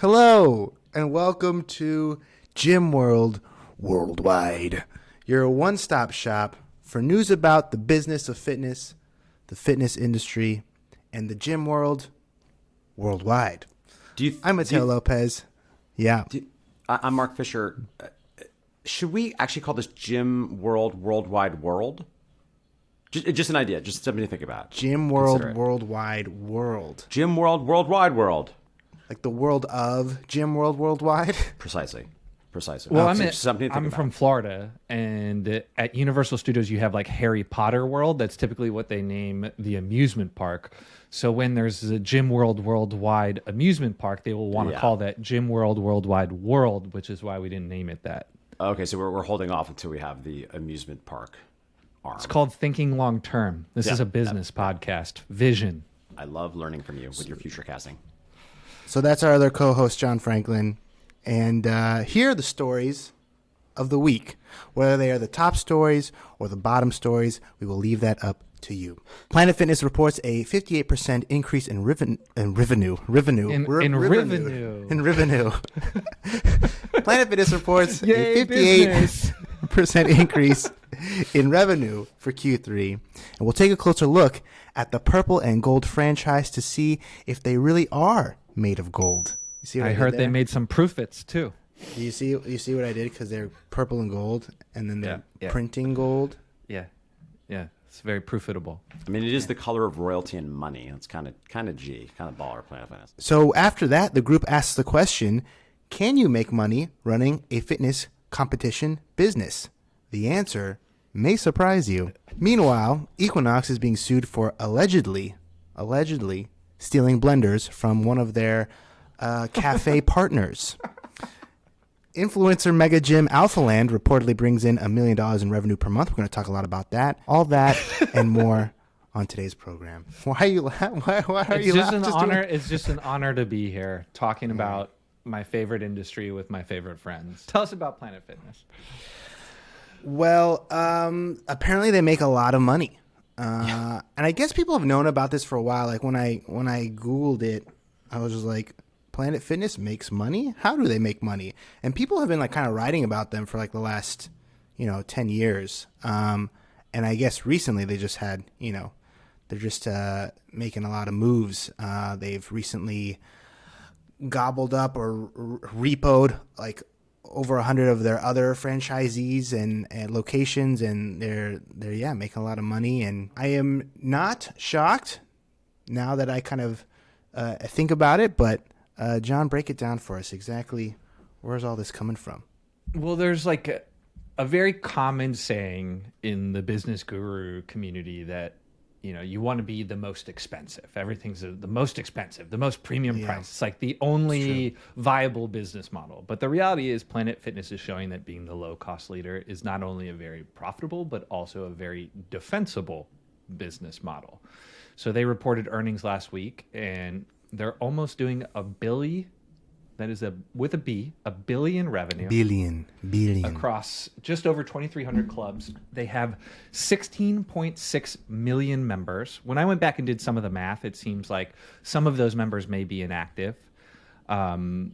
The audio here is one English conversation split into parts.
Hello, and welcome to Gym World Worldwide, your one-stop shop for news about the business of fitness, the fitness industry, and the gym world worldwide. I'm Mateo Lopez. Yeah. I'm Mark Fisher. Should we actually call this Gym World Worldwide World? Just an idea, just something to think about. Gym World Worldwide World. Gym World Worldwide World. Like the world of Gym World Worldwide? Precisely. Well, I'm from Florida, and at Universal Studios you have like Harry Potter World. That's typically what they name the amusement park. So when there's a Gym World Worldwide amusement park, they will want to call that Gym World Worldwide World, which is why we didn't name it that. Okay, so we're holding off until we have the amusement park arm. It's called Thinking Long Term. This is a business podcast. Vision. I love learning from you with your future casting. So that's our other co-host, John Franklin. And here are the stories of the week. Whether they are the top stories or the bottom stories, we will leave that up to you. Planet Fitness reports a 58% increase in revenue. Planet Fitness reports a 58% increase in revenue for Q3. And we'll take a closer look at the purple and gold franchise to see if they really are made of gold. You see what I heard they made some proof-its too. Do you see what I did? Because they're purple and gold, and then they're printing gold. Yeah. It's very profitable. I mean, it is the color of royalty and money. It's kind of baller Planet Fitness. So after that, the group asks the question: can you make money running a fitness competition business? The answer may surprise you. Meanwhile, Equinox is being sued for allegedly stealing blenders from one of their cafe partners. Influencer mega gym Alphaland reportedly brings in $1 million in revenue per month. We're going to talk a lot about that, all that, and more on today's program. Why are you laughing? Why are you laughing? It's just an honor to be here talking about my favorite industry with my favorite friends. Tell us about Planet Fitness. Well, apparently they make a lot of money. And I guess people have known about this for a while. Like when I Googled it, I was just like, Planet Fitness makes money? How do they make money? And people have been like kind of writing about them for like the last, 10 years. And I guess recently they just had, they're just making a lot of moves. They've recently gobbled up or repoed like over 100 of their other franchisees and locations, and they're making a lot of money. And I am not shocked now that I kind of think about it, but John, break it down for us. Exactly where's all this coming from? Well, there's like a very common saying in the business guru community that you want to be the most expensive. Everything's the most expensive, the most premium price. It's like the only viable business model. But the reality is Planet Fitness is showing that being the low-cost leader is not only a very profitable, but also a very defensible business model. So they reported earnings last week, and they're almost doing $1 billion. That is with a B, $1 billion revenue. Billion. Across just over 2,300 clubs. They have 16.6 million members. When I went back and did some of the math, it seems like some of those members may be inactive. They're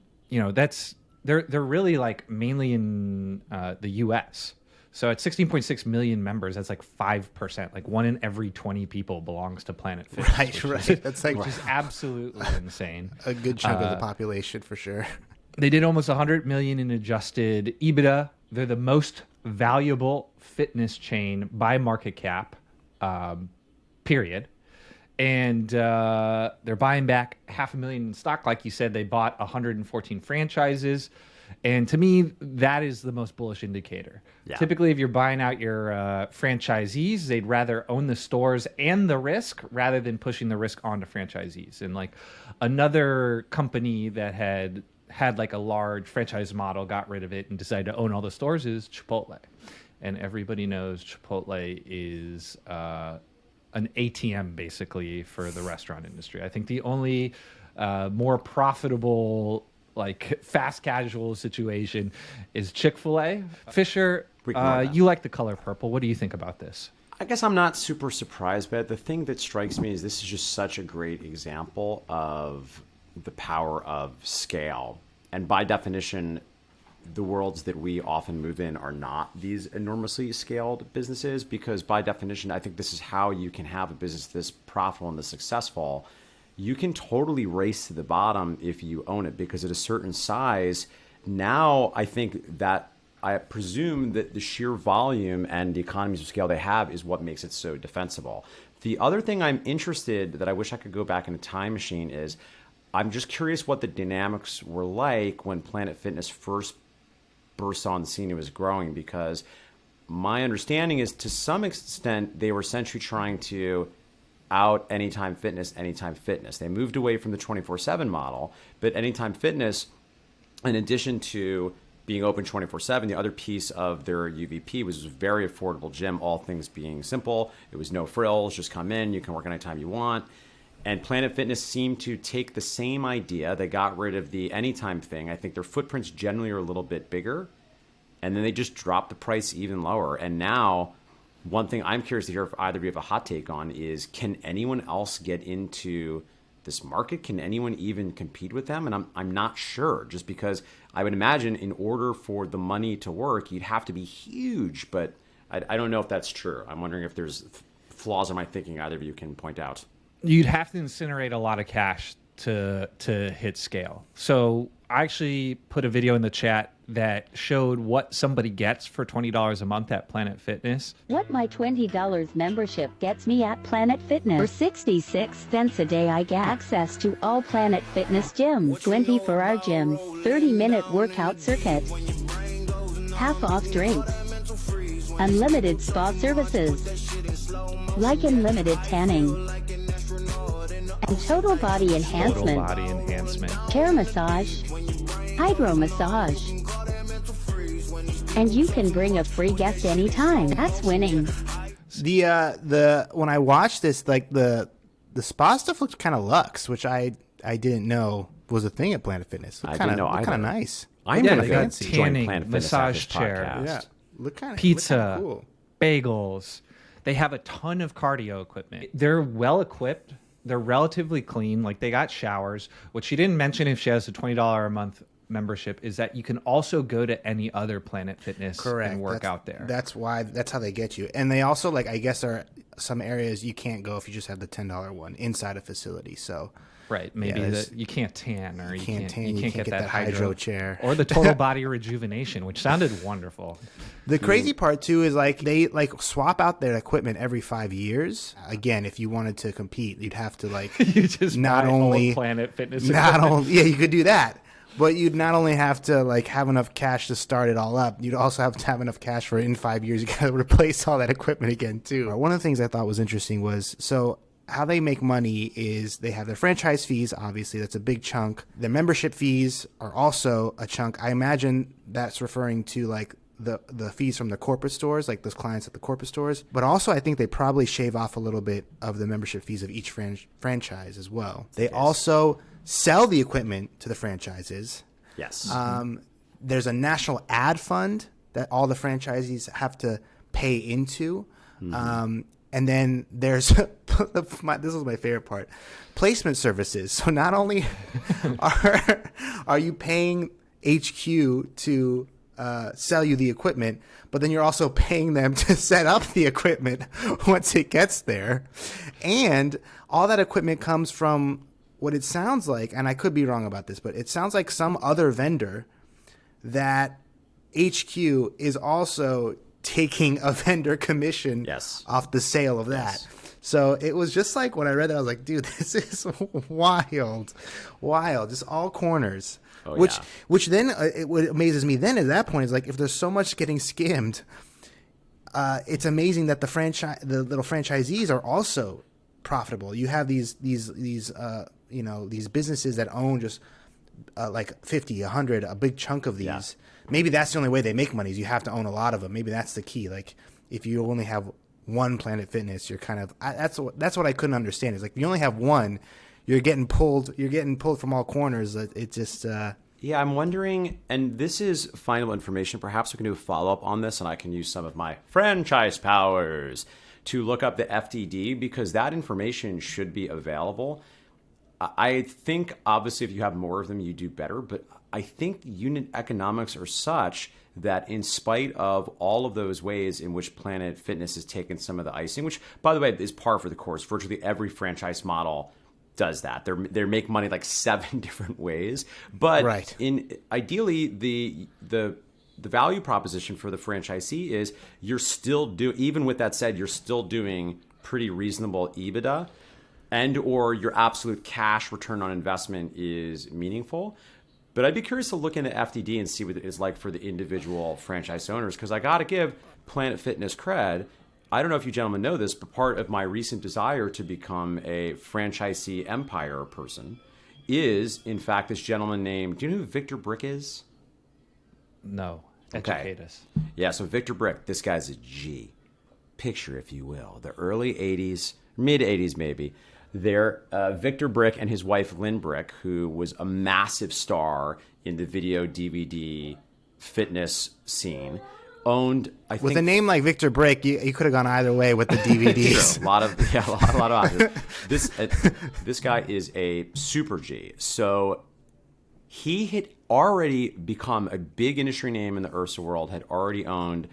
really like mainly in the U.S. So at 16.6 million members, that's like 5%. Like 1 in every 20 people belongs to Planet Fitness. Right. That's like which is absolutely insane. A good chunk of the population for sure. They did almost 100 million in adjusted EBITDA. They're the most valuable fitness chain by market cap, period. And they're buying back 500,000 in stock. Like you said, they bought 114 franchises. And to me, that is the most bullish indicator. Yeah. Typically, if you're buying out your franchisees, they'd rather own the stores and the risk rather than pushing the risk onto franchisees. And like another company that had like a large franchise model, got rid of it and decided to own all the stores is Chipotle. And everybody knows Chipotle is an ATM basically for the restaurant industry. I think the only more profitable like fast casual situation is Chick-fil-A. Fisher, you like the color purple. What do you think about this? I guess I'm not super surprised, but the thing that strikes me is this is just such a great example of the power of scale. And by definition, the worlds that we often move in are not these enormously scaled businesses, because by definition, I think this is how you can have a business this profitable and this successful. You can totally race to the bottom if you own it, because at a certain size, now I think that I presume that the sheer volume and the economies of scale they have is what makes it so defensible. The other thing I'm interested, that I wish I could go back in a time machine, is I'm just curious what the dynamics were like when Planet Fitness first burst on the scene and was growing, because my understanding is to some extent they were essentially trying to out Anytime Fitness. They moved away from the 24/7 model, but Anytime Fitness, in addition to being open 24/7, the other piece of their UVP was a very affordable gym, all things being simple. It was no frills, just come in, you can work anytime you want. And Planet Fitness seemed to take the same idea. They got rid of the anytime thing. I think their footprints generally are a little bit bigger. And then they just dropped the price even lower. And now, one thing I'm curious to hear if either of you have a hot take on is, can anyone else get into this market? Can anyone even compete with them? And I'm not sure, just because I would imagine in order for the money to work, you'd have to be huge. But I don't know if that's true. I'm wondering if there's flaws in my thinking either of you can point out. You'd have to incinerate a lot of cash to hit scale. So I actually put a video in the chat that showed what somebody gets for $20 a month at Planet Fitness. What my $20 membership gets me at Planet Fitness. For 66 cents a day, I get access to all Planet Fitness gyms, 24-hour gyms, 30-minute workout circuit, half-off drinks, unlimited spa services, like unlimited tanning, and total body enhancement, chair massage, hydro massage. And you can bring a free guest anytime. That's winning. The when I watched this, like the spa stuff looked kind of luxe, which I didn't know was a thing at Planet Fitness. I didn't know either. Kind of nice. I'm Yeah, going they to got fancy join tanning, Planet Fitness massage after this chair. podcast. Yeah, look kind of Pizza, cool. bagels. They have a ton of cardio equipment. They're well equipped. They're relatively clean. Like, they got showers. What she didn't mention, if she has a $20 a month membership, is that you can also go to any other Planet Fitness and work out there. That's how they get you. And they also, like, I guess there are some areas you can't go if you just have the $10 one inside a facility. So right, maybe you can't tan, or you can't get that hydro chair, or the total body rejuvenation, which sounded wonderful. The crazy part too is, like, they like swap out their equipment every 5 years. Again, if you wanted to compete, you'd have to, like, You just not buy only old Planet Fitness not equipment. only you could do that, but you'd not only have to, like, have enough cash to start it all up, you'd also have to have enough cash for in 5 years you got to replace all that equipment again too. One of the things I thought was interesting was, so how they make money is they have their franchise fees. Obviously, that's a big chunk. Their membership fees are also a chunk. I imagine that's referring to, like, the fees from the corporate stores, like those clients at the corporate stores. But also, I think they probably shave off a little bit of the membership fees of each franchise as well. They also sell the equipment to the franchises. Yes. There's a national ad fund that all the franchisees have to pay into. And then there's, this is my favorite part, placement services. So not only are you paying HQ to sell you the equipment, but then you're also paying them to set up the equipment once it gets there. And all that equipment comes from what it sounds like, and I could be wrong about this, but it sounds like some other vendor that HQ is also taking a vendor commission off the sale of that. Yes. So it was just like, when I read that, I was like, dude, this is wild, just all corners. Oh, which then what amazes me then at that point is, like, if there's so much getting skimmed, it's amazing that the little franchisees are also profitable. You have these businesses that own just like 50, 100, a big chunk of these. Yeah. Maybe that's the only way they make money, is you have to own a lot of them. Maybe that's the key. Like, if you only have one Planet Fitness, you're kind of that's what I couldn't understand. Is, like, if you only have one, you're getting pulled from all corners. It just yeah, I'm wondering, and this is final information. Perhaps we can do a follow-up on this, and I can use some of my franchise powers to look up the FDD, because that information should be available. I think obviously if you have more of them, you do better. But I think unit economics are such that in spite of all of those ways in which Planet Fitness has taken some of the icing, which by the way is par for the course, virtually every franchise model does that. They make money like 7 different ways. But right. Ideally the value proposition for the franchisee is you're still even with that said, you're still doing pretty reasonable EBITDA, and or your absolute cash return on investment is meaningful. But I'd be curious to look into FDD and see what it is like for the individual franchise owners, because I got to give Planet Fitness cred. I don't know if you gentlemen know this, but part of my recent desire to become a franchisee empire person is, in fact, this gentleman named, do you know who Victor Brick is? No. Educate us. Yeah, so Victor Brick, this guy's a G. Picture, if you will, the early 80s, mid 80s maybe. Victor Brick and his wife Lynn Brick, who was a massive star in the video DVD fitness scene, owned, I think, with a name like Victor Brick, you could have gone either way with the DVDs. a lot of options. This guy is a super G. So he had already become a big industry name in the URSA world, had already owned,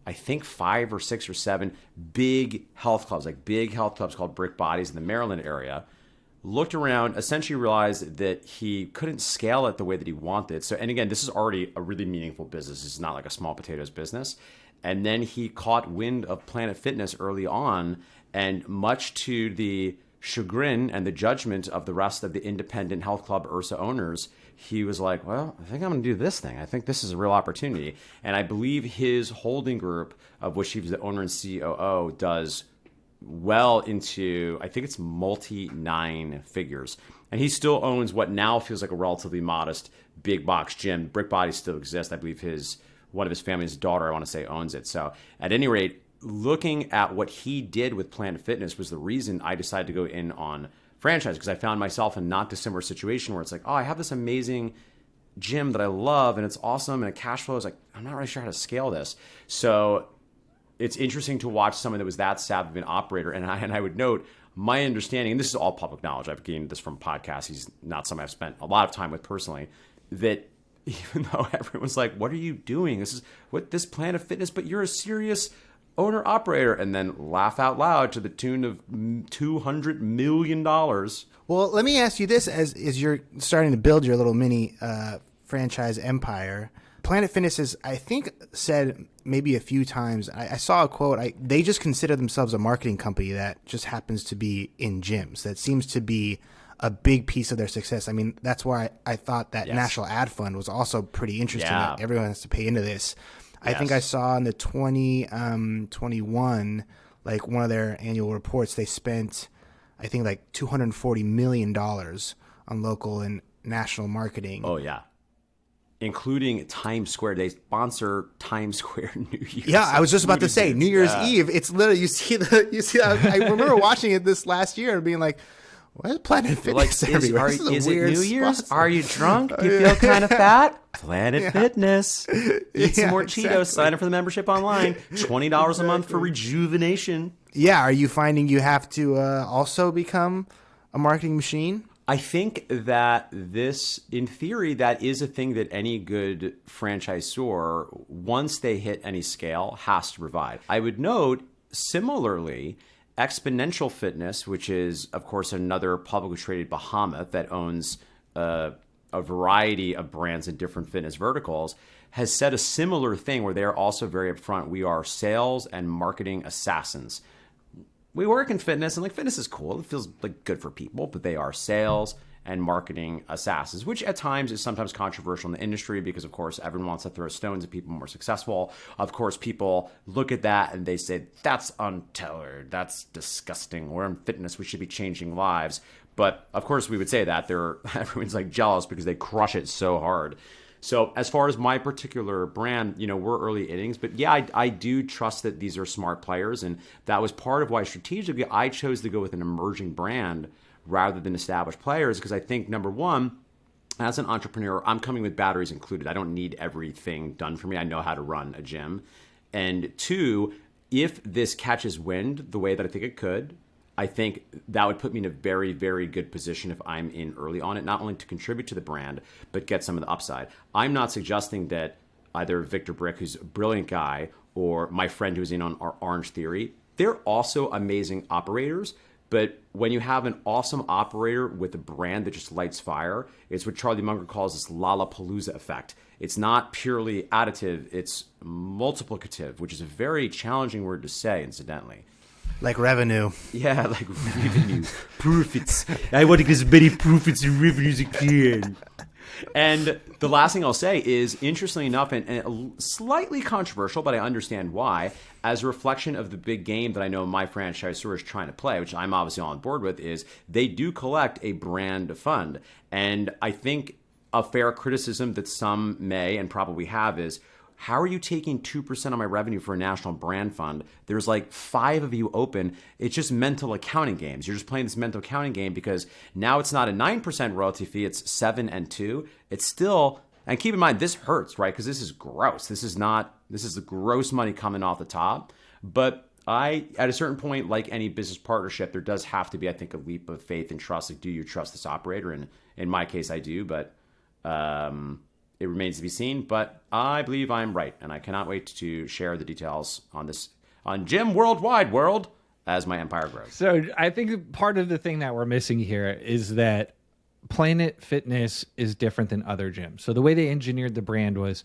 I think 5 or 6 or 7 big health clubs, like big health clubs called Brick Bodies in the Maryland area. Looked around, essentially realized that he couldn't scale it the way that he wanted. So, and again, this is already a really meaningful business. This is not like a small potatoes business. And then he caught wind of Planet Fitness early on, and much to the chagrin and the judgment of the rest of the independent health club URSA owners, he was like, well, I think I'm going to do this thing. I think this is a real opportunity. And I believe his holding group, of which he was the owner and COO, does well into, I think it's multi-9 figures. And he still owns what now feels like a relatively modest big box gym. Brick Bodies still exists. I believe one of his family's daughter, I want to say, owns it. So at any rate, looking at what he did with Planet Fitness was the reason I decided to go in on franchise, because I found myself in not dissimilar situation where it's like, oh, I have this amazing gym that I love and it's awesome and the cash flow is like, I'm not really sure how to scale this. So it's interesting to watch someone that was that savvy of an operator. And I would note my understanding, and this is all public knowledge, I've gained this from podcasts, he's not someone I've spent a lot of time with personally, that even though everyone's like, what are you doing? This Planet Fitness, but you're a serious owner operator, and then laugh out loud to the tune of $200 million. Well, let me ask you this: as you're starting to build your little mini franchise empire, Planet Fitness has, I think, said maybe a few times. I saw a quote. They just consider themselves a marketing company that just happens to be in gyms. That seems to be a big piece of their success. I mean, that's why I thought that National Ad Fund was also pretty interesting. Yeah. That everyone has to pay into this. I think I saw in the 2021, like one of their annual reports, they spent, I think, like $240 million on local and national marketing. Oh, yeah. Including Times Square. They sponsor Times Square New Year's. Yeah, I was just about to say, New Year's Eve. It's literally, you see, I remember watching it this last year and being like, why is Planet Fitness everywhere? Is it New Year's? Are you drunk? Do you feel kind of fat? Planet Fitness. Eat some more Cheetos. Sign up for the membership online. $20 a month for rejuvenation. Yeah. Are you finding you have to also become a marketing machine? I think that in theory, that is a thing that any good franchisor, once they hit any scale, has to provide. I would note, similarly, Exponential Fitness, which is, of course, another publicly traded behemoth that owns a variety of brands in different fitness verticals, has said a similar thing where they're also very upfront. We are sales and marketing assassins. We work in fitness, and like fitness is cool. It feels like good for people, but they are sales and marketing assassins, which at times is sometimes controversial in the industry because, of course, everyone wants to throw stones at people more successful. Of course, people look at that and they say, that's untailored. That's disgusting. We're in fitness. We should be changing lives. But, of course, we would say that. Everyone's like jealous because they crush it so hard. So as far as my particular brand, we're early innings. But yeah, I do trust that these are smart players. And that was part of why strategically I chose to go with an emerging brand rather than established players, because I think, number one, as an entrepreneur, I'm coming with batteries included. I don't need everything done for me. I know how to run a gym. And two, if this catches wind the way that I think it could, I think that would put me in a very, very good position if I'm in early on it, not only to contribute to the brand, but get some of the upside. I'm not suggesting that either Victor Brick, who's a brilliant guy, or my friend who's in on our Orange Theory, they're also amazing operators. But when you have an awesome operator with a brand that just lights fire, it's what Charlie Munger calls this Lollapalooza effect. It's not purely additive, it's multiplicative, which is a very challenging word to say, incidentally. Like revenue. Yeah, like revenue. Profits. I want to get as many profits and revenues as I can. And the last thing I'll say is, interestingly enough, and slightly controversial, but I understand why, as a reflection of the big game that I know my franchisor is trying to play, which I'm obviously on board with, is they do collect a brand fund. And I think a fair criticism that some may and probably have is, how are you taking 2% of my revenue for a national brand fund? There's like 5 of you open. It's just mental accounting games. You're just playing this mental accounting game because now it's not a 9% royalty fee. It's 7 and 2. It's still, and keep in mind, this hurts, right? Because this is gross. This is the gross money coming off the top. But at a certain point, like any business partnership, there does have to be, I think, a leap of faith and trust. Like, do you trust this operator? And in my case, I do, but it remains to be seen, but I believe I'm right, and I cannot wait to share the details on Gym Worldwide World as my empire grows. So I think part of the thing that we're missing here is that Planet Fitness is different than other gyms. So the way they engineered the brand was,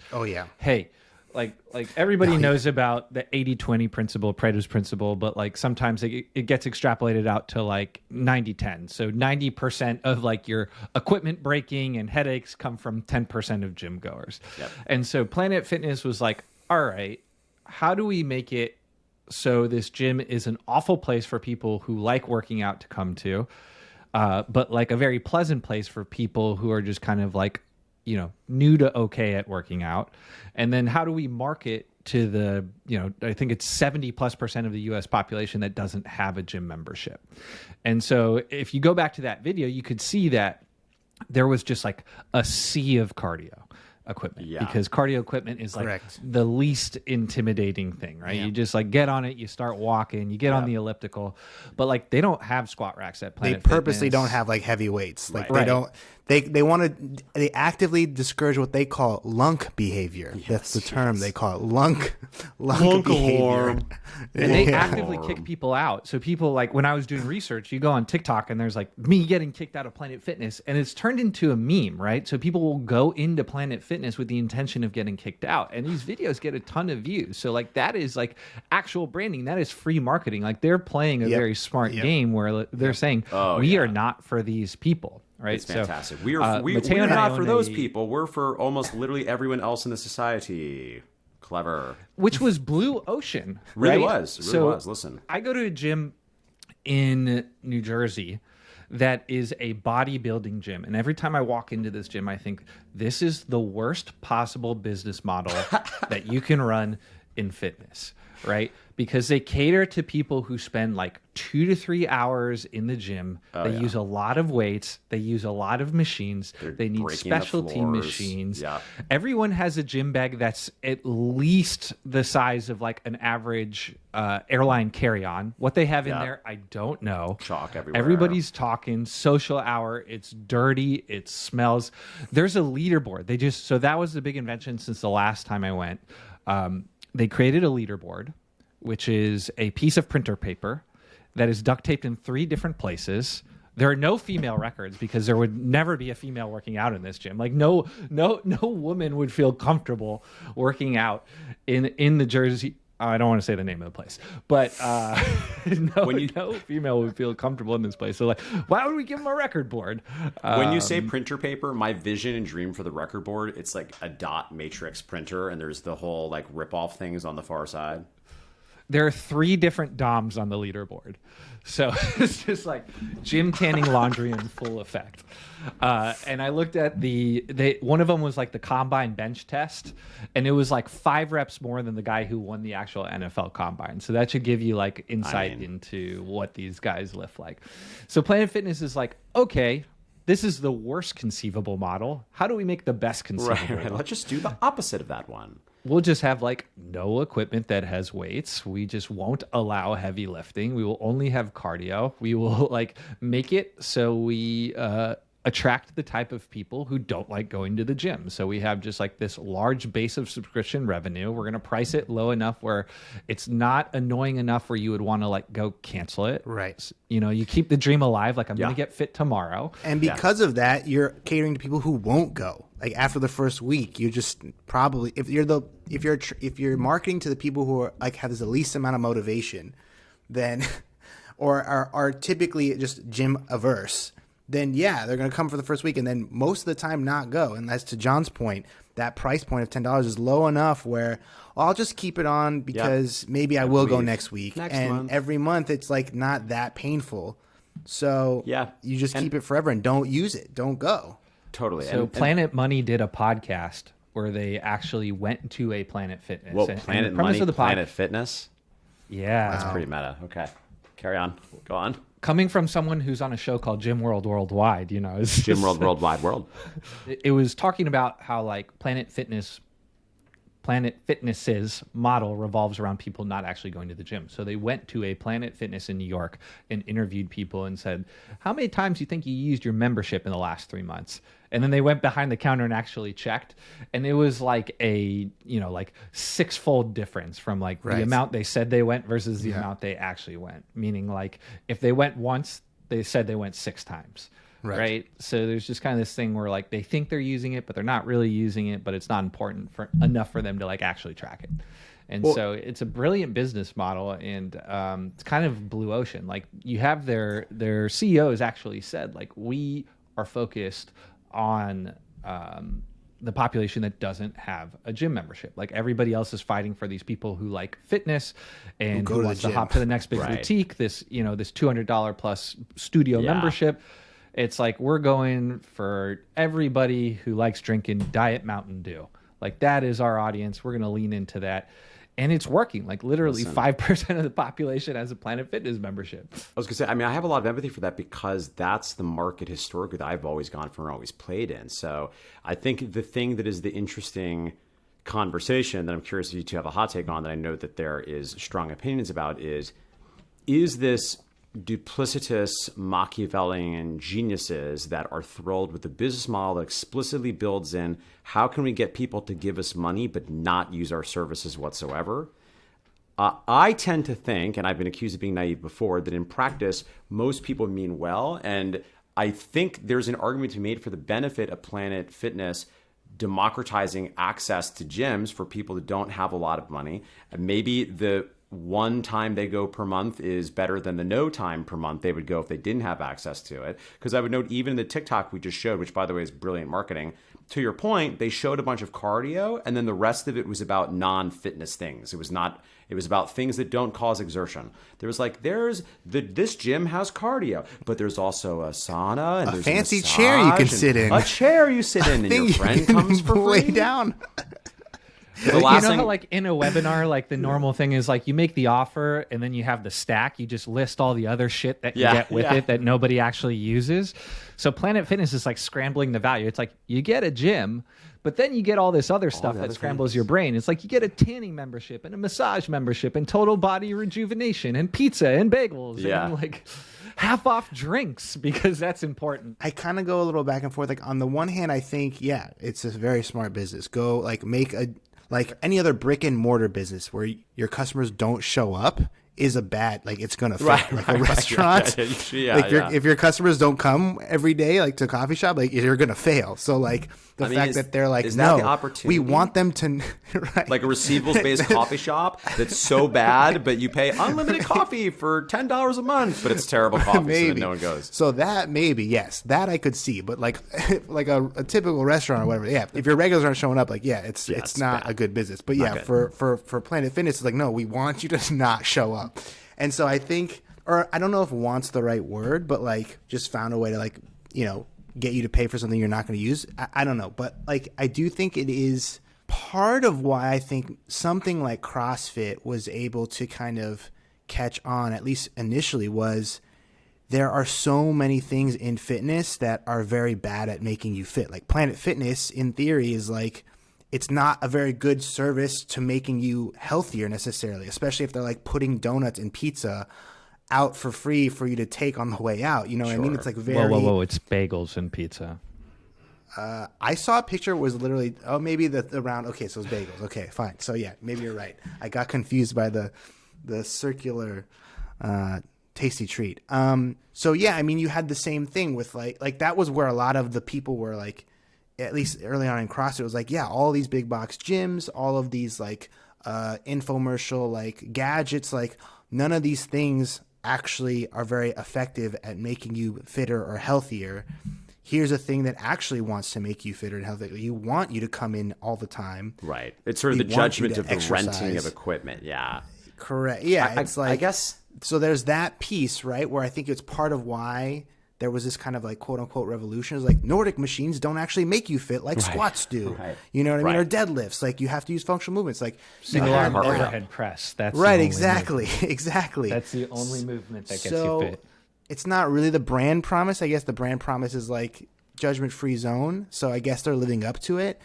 hey, like everybody knows about the 80-20 principle, Pareto's principle, but like sometimes it gets extrapolated out to like 90-10. So 90% of like your equipment breaking and headaches come from 10% of gym goers. Yep. And so Planet Fitness was like, all right, how do we make it so this gym is an awful place for people who like working out to come to, but like a very pleasant place for people who are just kind of like, new to okay at working out. And then how do we market to the, I think it's 70+% of the US population that doesn't have a gym membership. And so if you go back to that video, you could see that there was just like a sea of cardio equipment, because cardio equipment is like the least intimidating thing, right? You just like get on it, you start walking, you get on the elliptical, but like they don't have squat racks at Planet They purposely Fitness. don't have like heavy weights. Like they actively discourage what they call lunk behavior. That's the term they call it, lunk behavior. And they actively kick people out. So people, like when I was doing research, you go on TikTok and there's like me getting kicked out of Planet Fitness, and it's turned into a meme, right? So people will go into Planet Fitness with the intention of getting kicked out, and these videos get a ton of views. So like that is like actual branding. That is free marketing. Like they're playing a very smart game where they're saying we are not for these people. Right, it's fantastic. We're Mateo not for those people. We're for almost literally everyone else in the society. Clever. Which was blue ocean. Really right? was. Really was. Listen, I go to a gym in New Jersey that is a bodybuilding gym, and every time I walk into this gym, I think this is the worst possible business model that you can run in fitness. Right? Because they cater to people who spend like 2 to 3 hours in the gym. They use a lot of weights. They use a lot of machines. They need specialty machines. Yeah. Everyone has a gym bag that's at least the size of like an average airline carry-on. What they have in there, I don't know. Chalk everywhere. Everybody's talking. Social hour. It's dirty. It smells. There's a leaderboard. So that was the big invention since the last time I went. They created a leaderboard, which is a piece of printer paper that is duct taped in 3 different places. There are no female records because there would never be a female working out in this gym. Like no woman would feel comfortable working out in the Jersey. I don't want to say the name of the place, but no female would feel comfortable in this place. So like, why would we give them a record board? When you say printer paper, my vision and dream for the record board, it's like a dot matrix printer, and there's the whole like rip-off things on the far side. There are 3 different DOMs on the leaderboard. So it's just like gym tanning laundry in full effect. And I looked at one of them was like the combine bench test, and it was like 5 reps more than the guy who won the actual NFL combine. So that should give you like insight into what these guys lift like. So Planet Fitness is like, okay, this is the worst conceivable model. How do we make the best conceivable Right. one? Let's just do the opposite of that one. We'll just have like no equipment that has weights. We just won't allow heavy lifting. We will only have cardio. We will like make it so we attract the type of people who don't like going to the gym. So we have just like this large base of subscription revenue. We're going to price it low enough where it's not annoying enough where you would want to like go cancel it. Right. You know, you keep the dream alive. Like, I'm going to get fit tomorrow. And because of that, you're catering to people who won't go. Like after the first week, you just probably if you're marketing to the people who are like have the least amount of motivation, then or are typically just gym averse, then yeah, they're going to come for the first week and then most of the time not go. And that's to John's point, that price point of $10 is low enough where I'll just keep it on because maybe I will go next week. And month. every month it's like not that painful. So you just keep it forever and don't use it. Don't go. Totally. So Planet Money did a podcast where they actually went to a Planet Fitness. Well, Planet Money, Planet Fitness? Yeah. That's pretty meta. Okay. Carry on. Go on. Coming from someone who's on a show called Gym World Worldwide, you know. It's Gym World Worldwide World. It was talking about how like Planet Fitness's model revolves around people not actually going to the gym. So they went to a Planet Fitness in New York and interviewed people and said, how many times do you think you used your membership in the last 3 months? And then they went behind the counter and actually checked. And it was like a, like 6-fold difference from like the amount they said they went versus the amount they actually went. Meaning like if they went once, they said they went 6 times. Right. So there's just kind of this thing where like they think they're using it, but they're not really using it, but it's not important enough for them to like actually track it. And so it's a brilliant business model, and it's kind of blue ocean. Like you have their CEOs actually said like we are focused on the population that doesn't have a gym membership. Like everybody else is fighting for these people who like fitness and who wants to hop to the next big boutique. This this $200 plus studio membership. It's like we're going for everybody who likes drinking Diet Mountain Dew. Like that is our audience. We're going to lean into that. And it's working. Like literally 5% of the population has a Planet Fitness membership. I was going to say, I mean, I have a lot of empathy for that because that's the market historically that I've always gone for and always played in. So I think the thing that is the interesting conversation that I'm curious if you two have a hot take on that I know that there is strong opinions about is this duplicitous Machiavellian geniuses that are thrilled with the business model that explicitly builds in how can we get people to give us money but not use our services whatsoever. I tend to think, and I've been accused of being naive before, that in practice most people mean well, and I think there's an argument to be made for the benefit of Planet Fitness democratizing access to gyms for people that don't have a lot of money. And maybe the one time they go per month is better than the no time per month they would go if they didn't have access to it. Because I would note even the TikTok we just showed, which by the way is brilliant marketing, to your point, they showed a bunch of cardio and then the rest of it was about non-fitness things. It was about things that don't cause exertion. There was like, this gym has cardio, but there's also a sauna and there's a fancy chair you can sit in. A chair you sit in and your friend comes for free. Lay down. How like in a webinar, like the normal thing is like you make the offer and then you have the stack. You just list all the other shit that you get with it that nobody actually uses. So Planet Fitness is like scrambling the value. It's like you get a gym, but then you get all this other stuff that scrambles your brain. It's like you get a tanning membership and a massage membership and total body rejuvenation and pizza and bagels and like half off drinks because that's important. I kind of go a little back and forth. Like on the one hand, I think, it's a very smart business. Go like make like any other brick and mortar business where your customers don't show up is a bad, like it's going to fail. Like a restaurant, if your customers don't come every day, like to a coffee shop, like you're going to fail. So like the fact that they're like, no, we want them to, like a receivables-based coffee shop that's so bad, but you pay unlimited coffee for $10 a month, but it's terrible coffee, so that no one goes. So that maybe, yes, that I could see, but like a typical restaurant or whatever, if your regulars aren't showing up, like it's not bad. A good business. But for Planet Fitness, it's like, no, we want you to not show up. And so I think, or I don't know if "want's" the right word, but like just found a way to like, get you to pay for something you're not going to use. I don't know. But like, I do think it is part of why I think something like CrossFit was able to kind of catch on, at least initially, was there are so many things in fitness that are very bad at making you fit. Like Planet Fitness, in theory, is like, it's not a very good service to making you healthier necessarily, especially if they're like putting donuts and pizza out for free for you to take on the way out. You know what I mean? It's like very... Whoa. It's bagels and pizza. I saw a picture was literally, maybe the round. Okay, so it's bagels. Okay, fine. So yeah, maybe you're right. I got confused by the circular tasty treat. So yeah, I mean, you had the same thing with like that was where a lot of the people were like, at least early on in CrossFit, it was like, yeah, all these big box gyms, all of these like infomercial like gadgets, like none of these things actually are very effective at making you fitter or healthier. Here's a thing that actually wants to make you fitter and healthier. You want you to come in all the time. Right. It's sort of the judgment of the renting of equipment. Yeah. Correct. Yeah. It's like, I guess. So there's that piece, right, where I think it's part of why there was this kind of like quote unquote revolution. It's like Nordic machines don't actually make you fit like squats do. Right. You know what I mean? Or deadlifts. Like you have to use functional movements. Like single arm overhead press. That's right. Exactly. Exactly. That's the only movement that gets you fit. It's not really the brand promise. I guess the brand promise is like judgment-free zone. So I guess they're living up to it.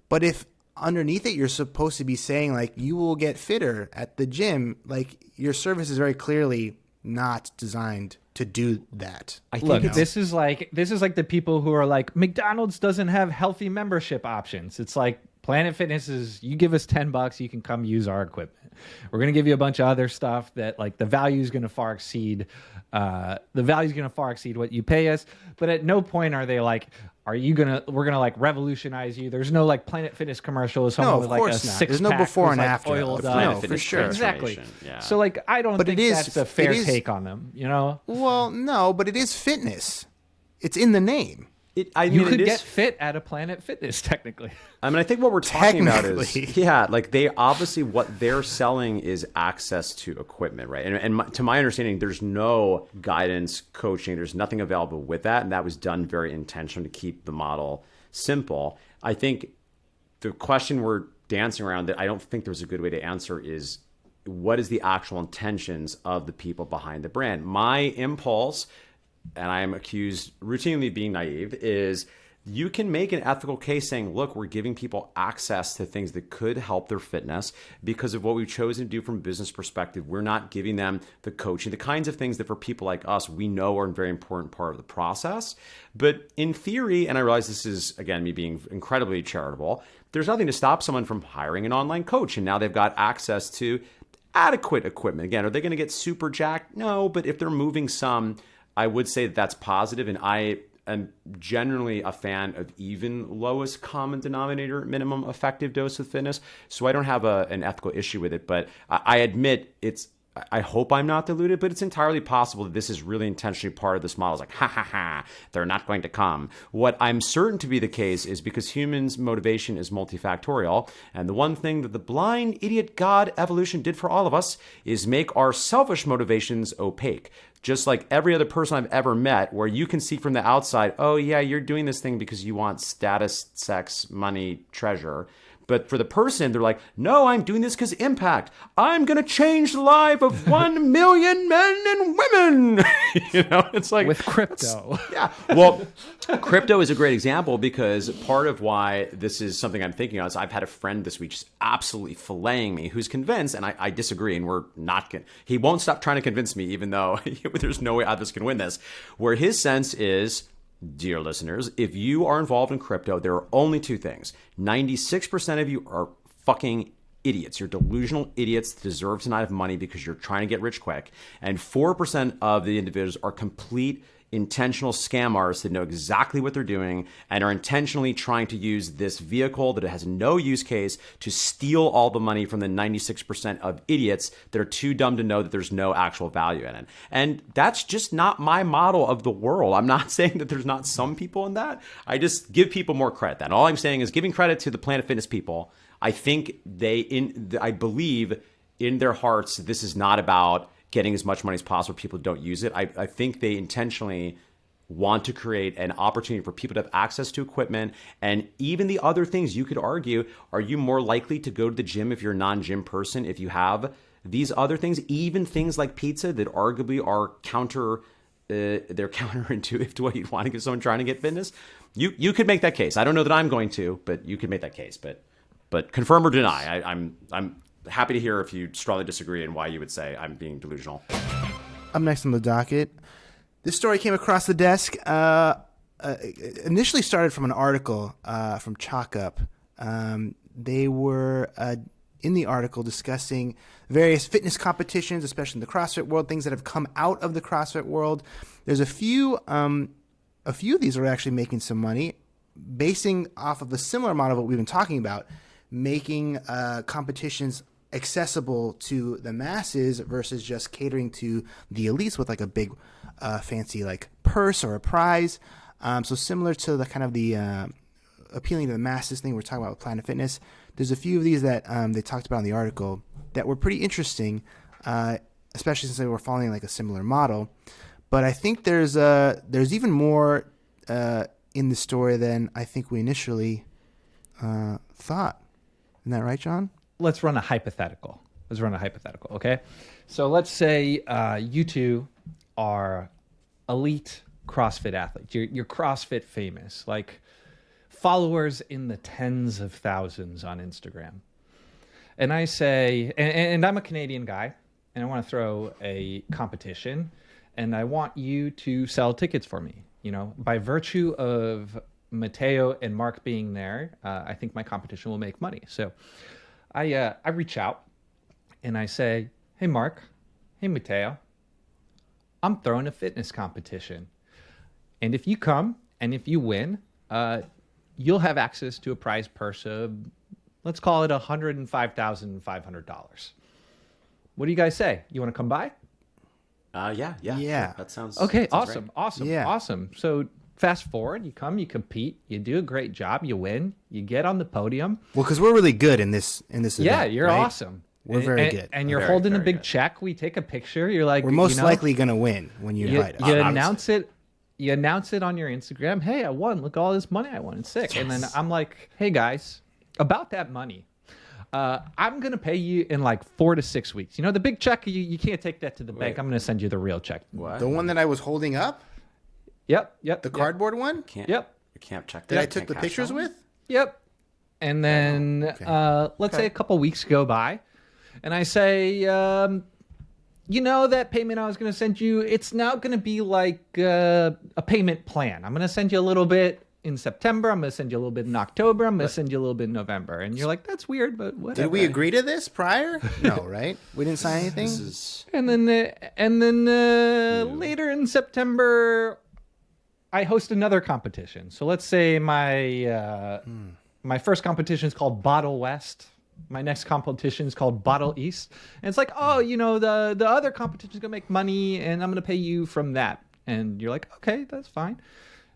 But if underneath it, you're supposed to be saying like you will get fitter at the gym, like your service is very clearly not designed to do that. Look, this is like the people who are like, McDonald's doesn't have healthy membership options. It's like Planet Fitness is, you give us $10, you can come use our equipment. We're going to give you a bunch of other stuff that like the value is going to far exceed what you pay us. But at no point are they like, we're going to like revolutionize you. There's no like Planet Fitness commercial with someone with like a six-pack. There's no before and after. Oiled no, for sure. Exactly. Yeah. So like, I don't think that's a fair take on them, you know? Well, no, but it is fitness. It's in the name. You could get fit at a Planet Fitness, technically. I mean, I think what we're talking about is, like they obviously what they're selling is access to equipment, right? And to my understanding, there's no guidance, coaching, there's nothing available with that. And that was done very intentionally to keep the model simple. I think the question we're dancing around that I don't think there's a good way to answer is, what is the actual intentions of the people behind the brand? My impulse, and I am accused routinely of being naive, is you can make an ethical case saying, look, we're giving people access to things that could help their fitness because of what we've chosen to do from a business perspective. We're not giving them the coaching, the kinds of things that for people like us, we know are a very important part of the process. But in theory, and I realize this is, again, me being incredibly charitable, there's nothing to stop someone from hiring an online coach. And now they've got access to adequate equipment. Again, are they going to get super jacked? No, but if they're moving some, I would say that that's positive, and I am generally a fan of even lowest common denominator, minimum effective dose of fitness. So I don't have an ethical issue with it, but I admit I hope I'm not deluded, but it's entirely possible that this is really intentionally part of this model. It's like, ha ha ha, they're not going to come. What I'm certain to be the case is because humans' motivation is multifactorial, and the one thing that the blind idiot God evolution did for all of us is make our selfish motivations opaque. Just like every other person I've ever met, where you can see from the outside, oh yeah, you're doing this thing because you want status, sex, money, treasure. But for the person, they're like, no, I'm doing this because impact. I'm going to change the life of 1 million men and women. You know, it's like with crypto. Yeah. Well, crypto is a great example because part of why this is something I'm thinking of is I've had a friend this week just absolutely filleting me who's convinced, and I disagree, and we're not going he won't stop trying to convince me, even though there's no way others can win this, where his sense is, dear listeners, if you are involved in crypto, there are only two things. 96% of you are fucking idiots. You're delusional idiots that deserve to not have money because you're trying to get rich quick. And 4% of the individuals are complete intentional scam artists that know exactly what they're doing and are intentionally trying to use this vehicle that has no use case to steal all the money from the 96% of idiots that are too dumb to know that there's no actual value in it. And that's just not my model of the world. I'm not saying that there's not some people in that. I just give people more credit. Then all I'm saying is giving credit to the Planet Fitness people. I think I believe in their hearts this is not about getting as much money as possible. People don't use it. I think they intentionally want to create an opportunity for people to have access to equipment. And even the other things you could argue, are you more likely to go to the gym if you're a non-gym person if you have these other things, even things like pizza that arguably are they're counterintuitive to what you'd want to give someone trying to get fitness. You could make that case. I don't know that I'm going to, but you could make that case. But confirm or deny. I'm happy to hear if you strongly disagree and why you would say I'm being delusional. Up next on the docket, this story came across the desk. Initially started from an article from Chalk Up. They were in the article discussing various fitness competitions, especially in the CrossFit world, things that have come out of the CrossFit world. There's a few of these are actually making some money, basing off of a similar model of what we've been talking about, making competitions accessible to the masses versus just catering to the elites with like a big fancy like purse or a prize. So similar to the kind of the appealing to the masses thing we're talking about with Planet Fitness, there's a few of these that they talked about in the article that were pretty interesting, especially since they were following like a similar model. But I think there's even more in the story than I think we initially thought. Isn't that right, John? Let's run a hypothetical. Okay? So let's say you two are elite CrossFit athletes. You're CrossFit famous, like followers in the tens of thousands on Instagram. And I say, and I'm a Canadian guy, and I want to throw a competition, and I want you to sell tickets for me. By virtue of Mateo and Mark being there, I think my competition will make money. So I reach out and I say, hey, Mark, hey, Mateo, I'm throwing a fitness competition. And if you come and if you win, you'll have access to a prize purse of, let's call it $105,500. What do you guys say? You want to come by? Yeah. Sure. That sounds okay. Sounds Awesome. great. Awesome. Yeah. Awesome. So fast forward, you come, you compete, you do a great job, you win, you get on the podium. Well, because we're really good in this event. Yeah, you're right? awesome. We're very good. And you're Very, holding a very big good. check. We take a picture. You're like, We're most likely going to win when you invite us. You announce it. You announce it on your Instagram. Hey, I won. Look at all this money I won. It's sick. Yes. And then I'm like, hey guys, about that money, I'm gonna pay you in like 4 to 6 weeks. The big check. You can't take that to the bank. I'm gonna send you the real check. What? The one that I was holding up, Yep. the cardboard one Can't. Yep. You can't check that that. I took the pictures with. Yep. And then let's say a couple weeks go by, and I say, that payment I was going to send you, it's now going to be like a payment plan. I'm going to send you a little bit in September. I'm going to send you a little bit in October. I'm going to send you a little bit in November. And you're like, that's weird, but whatever. Did we agree to this prior? No, right? We didn't sign anything. This is And then later in September, I host another competition. So let's say my first competition is called Bottle West. My next competition is called Bottle East. And it's like, the other competition is going to make money and I'm going to pay you from that. And you're like, okay, that's fine.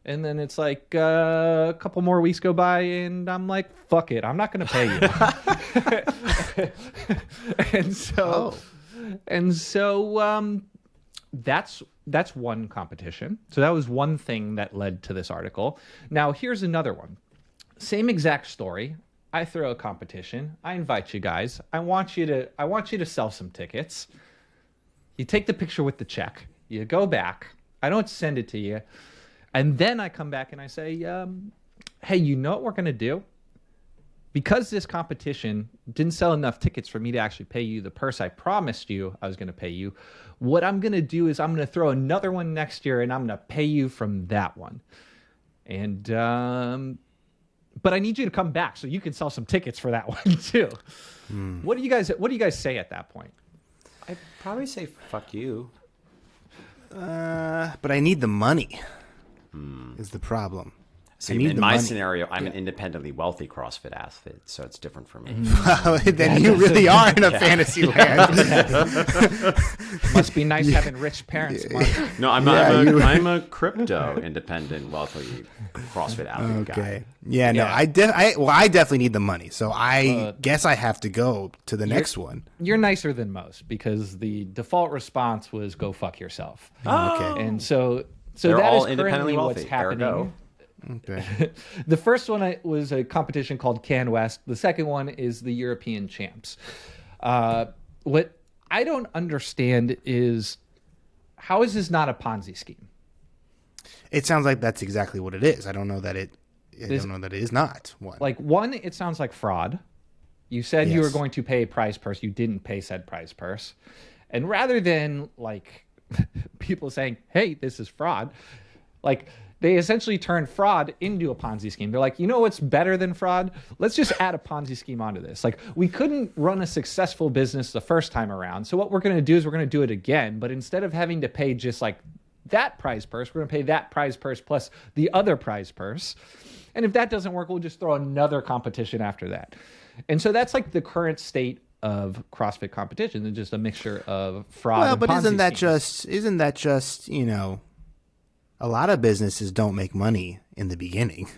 And then it's like a couple more weeks go by and I'm like, fuck it. I'm not going to pay you. And so that's one competition. So that was one thing that led to this article. Now here's another one. Same exact story. I throw a competition. I invite you guys. I want you to sell some tickets. You take the picture with the check. You go back. I don't send it to you. And then I come back and I say, hey, you know what we're going to do? Because this competition didn't sell enough tickets for me to actually pay you the purse I promised you I was going to pay you, what I'm going to do is I'm going to throw another one next year and I'm going to pay you from that one. And but I need you to come back so you can sell some tickets for that one too. What do you guys say at that point? I'd probably say fuck you. But I need the money. Is the problem. See, I need in the my money. scenario, I'm an independently wealthy CrossFit athlete, so it's different for me. Then you really are in a fantasy land. Must be nice having rich parents, Mark. No, I'm a crypto independent wealthy CrossFit athlete Okay. guy. Yeah, no, Yeah. I definitely need the money. So I guess I have to go to the next one. You're nicer than most because the default response was go fuck yourself. Okay. And so They're that all is independently currently what's wealthy. happening. Ergo. Okay. The first one was a competition called Can West. The second one is the European Champs. What I don't understand is how is this not a Ponzi scheme? It sounds like that's exactly what it is. I don't know that it is not one. Like, one, it sounds like fraud. You said you were Yes. going to pay a prize purse. You didn't pay said prize purse. And rather than like people saying, hey, this is fraud, like they essentially turned fraud into a Ponzi scheme. They're like, you know what's better than fraud? Let's just add a Ponzi scheme onto this. Like, we couldn't run a successful business the first time around. So what we're going to do is we're going to do it again. But instead of having to pay just like that prize purse, we're going to pay that prize purse plus the other prize purse. And if that doesn't work, we'll just throw another competition after that. And so that's like the current state of CrossFit competition. It's just a mixture of fraud. Well, and but Ponzi isn't that schemes. just a lot of businesses don't make money in the beginning.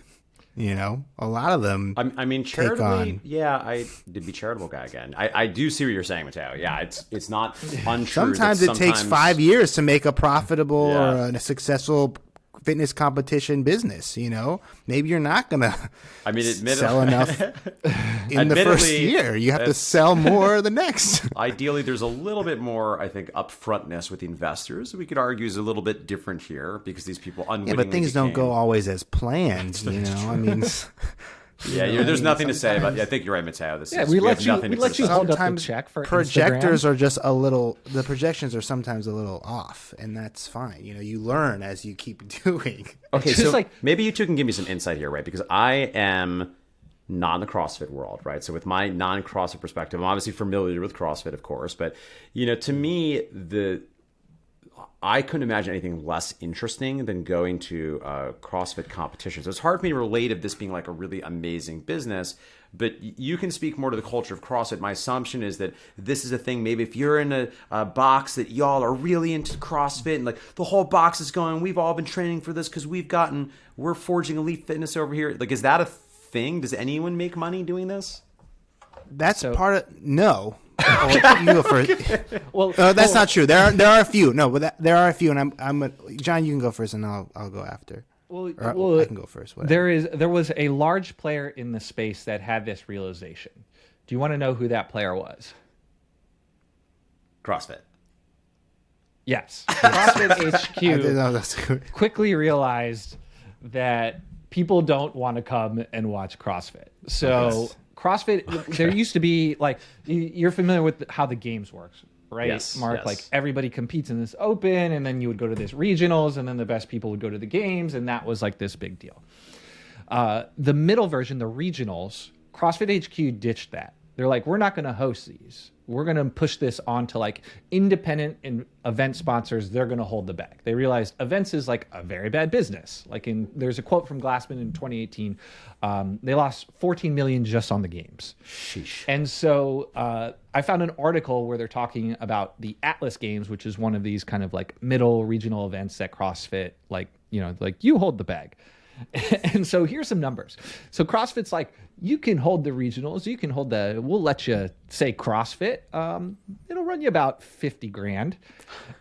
A lot of them. I mean, take charitably, on. yeah, I did be charitable guy again. I do see what you're saying, Matteo. Yeah, it's not untrue. Sometimes that it takes sometimes- 5 years to make a profitable Yeah. or a successful fitness competition business. Maybe you're not gonna I mean, sell enough in the first Admittedly, year. You have to that's- sell more the next. Ideally, there's a little bit more, I think, upfrontness with the investors. We could argue is a little bit different here because these people Yeah, unwittingly but things don't go always as planned. I mean, Yeah, there's nothing to say about. I think you're right, Matteo. This Yeah, is, we have let you nothing to hold up the sometimes check for projectors Instagram. are just the projections are sometimes a little off, and that's fine. You learn as you keep doing. Okay, Just so like- maybe you two can give me some insight here, right? Because I am not in the CrossFit world, right? So with my non-CrossFit perspective, I'm obviously familiar with CrossFit, of course, but to me, I couldn't imagine anything less interesting than going to a CrossFit competition. So it's hard for me to relate of this being like a really amazing business, but you can speak more to the culture of CrossFit. My assumption is that this is a thing, maybe if you're in a box that y'all are really into CrossFit and like the whole box is going, we've all been training for this because we're forging elite fitness over here. Like, is that a thing? Does anyone make money doing this? That's part of no. You go first. Well, That's not true. There are a few. No, but there are a few, and John. You can go first, and I'll go after. Or I can go first. Whatever. there was a large player in the space that had this realization. Do you want to know who that player was? CrossFit. Yes. CrossFit I didn't HQ know that's good. quickly realized that people don't want to come and watch CrossFit. So Yes. CrossFit, there used to be like, you're familiar with how the games works, right, Yes, Mark? yes. Like everybody competes in this open, and then you would go to this regionals, and then the best people would go to the games, and that was like this big deal. The middle version, the regionals, CrossFit HQ ditched that. They're like, we're not going to host these. We're going to push this on to like independent and event sponsors. They're going to hold the bag. They realized events is like a very bad business. There's a quote from Glassman in 2018. They lost 14 million just on the games. Sheesh. And so I found an article where they're talking about the Atlas Games, which is one of these kind of like middle regional events that CrossFit, like you hold the bag. And so here's some numbers. So CrossFit's like, you can hold the regionals, we'll let you say CrossFit. It'll run you about 50 grand.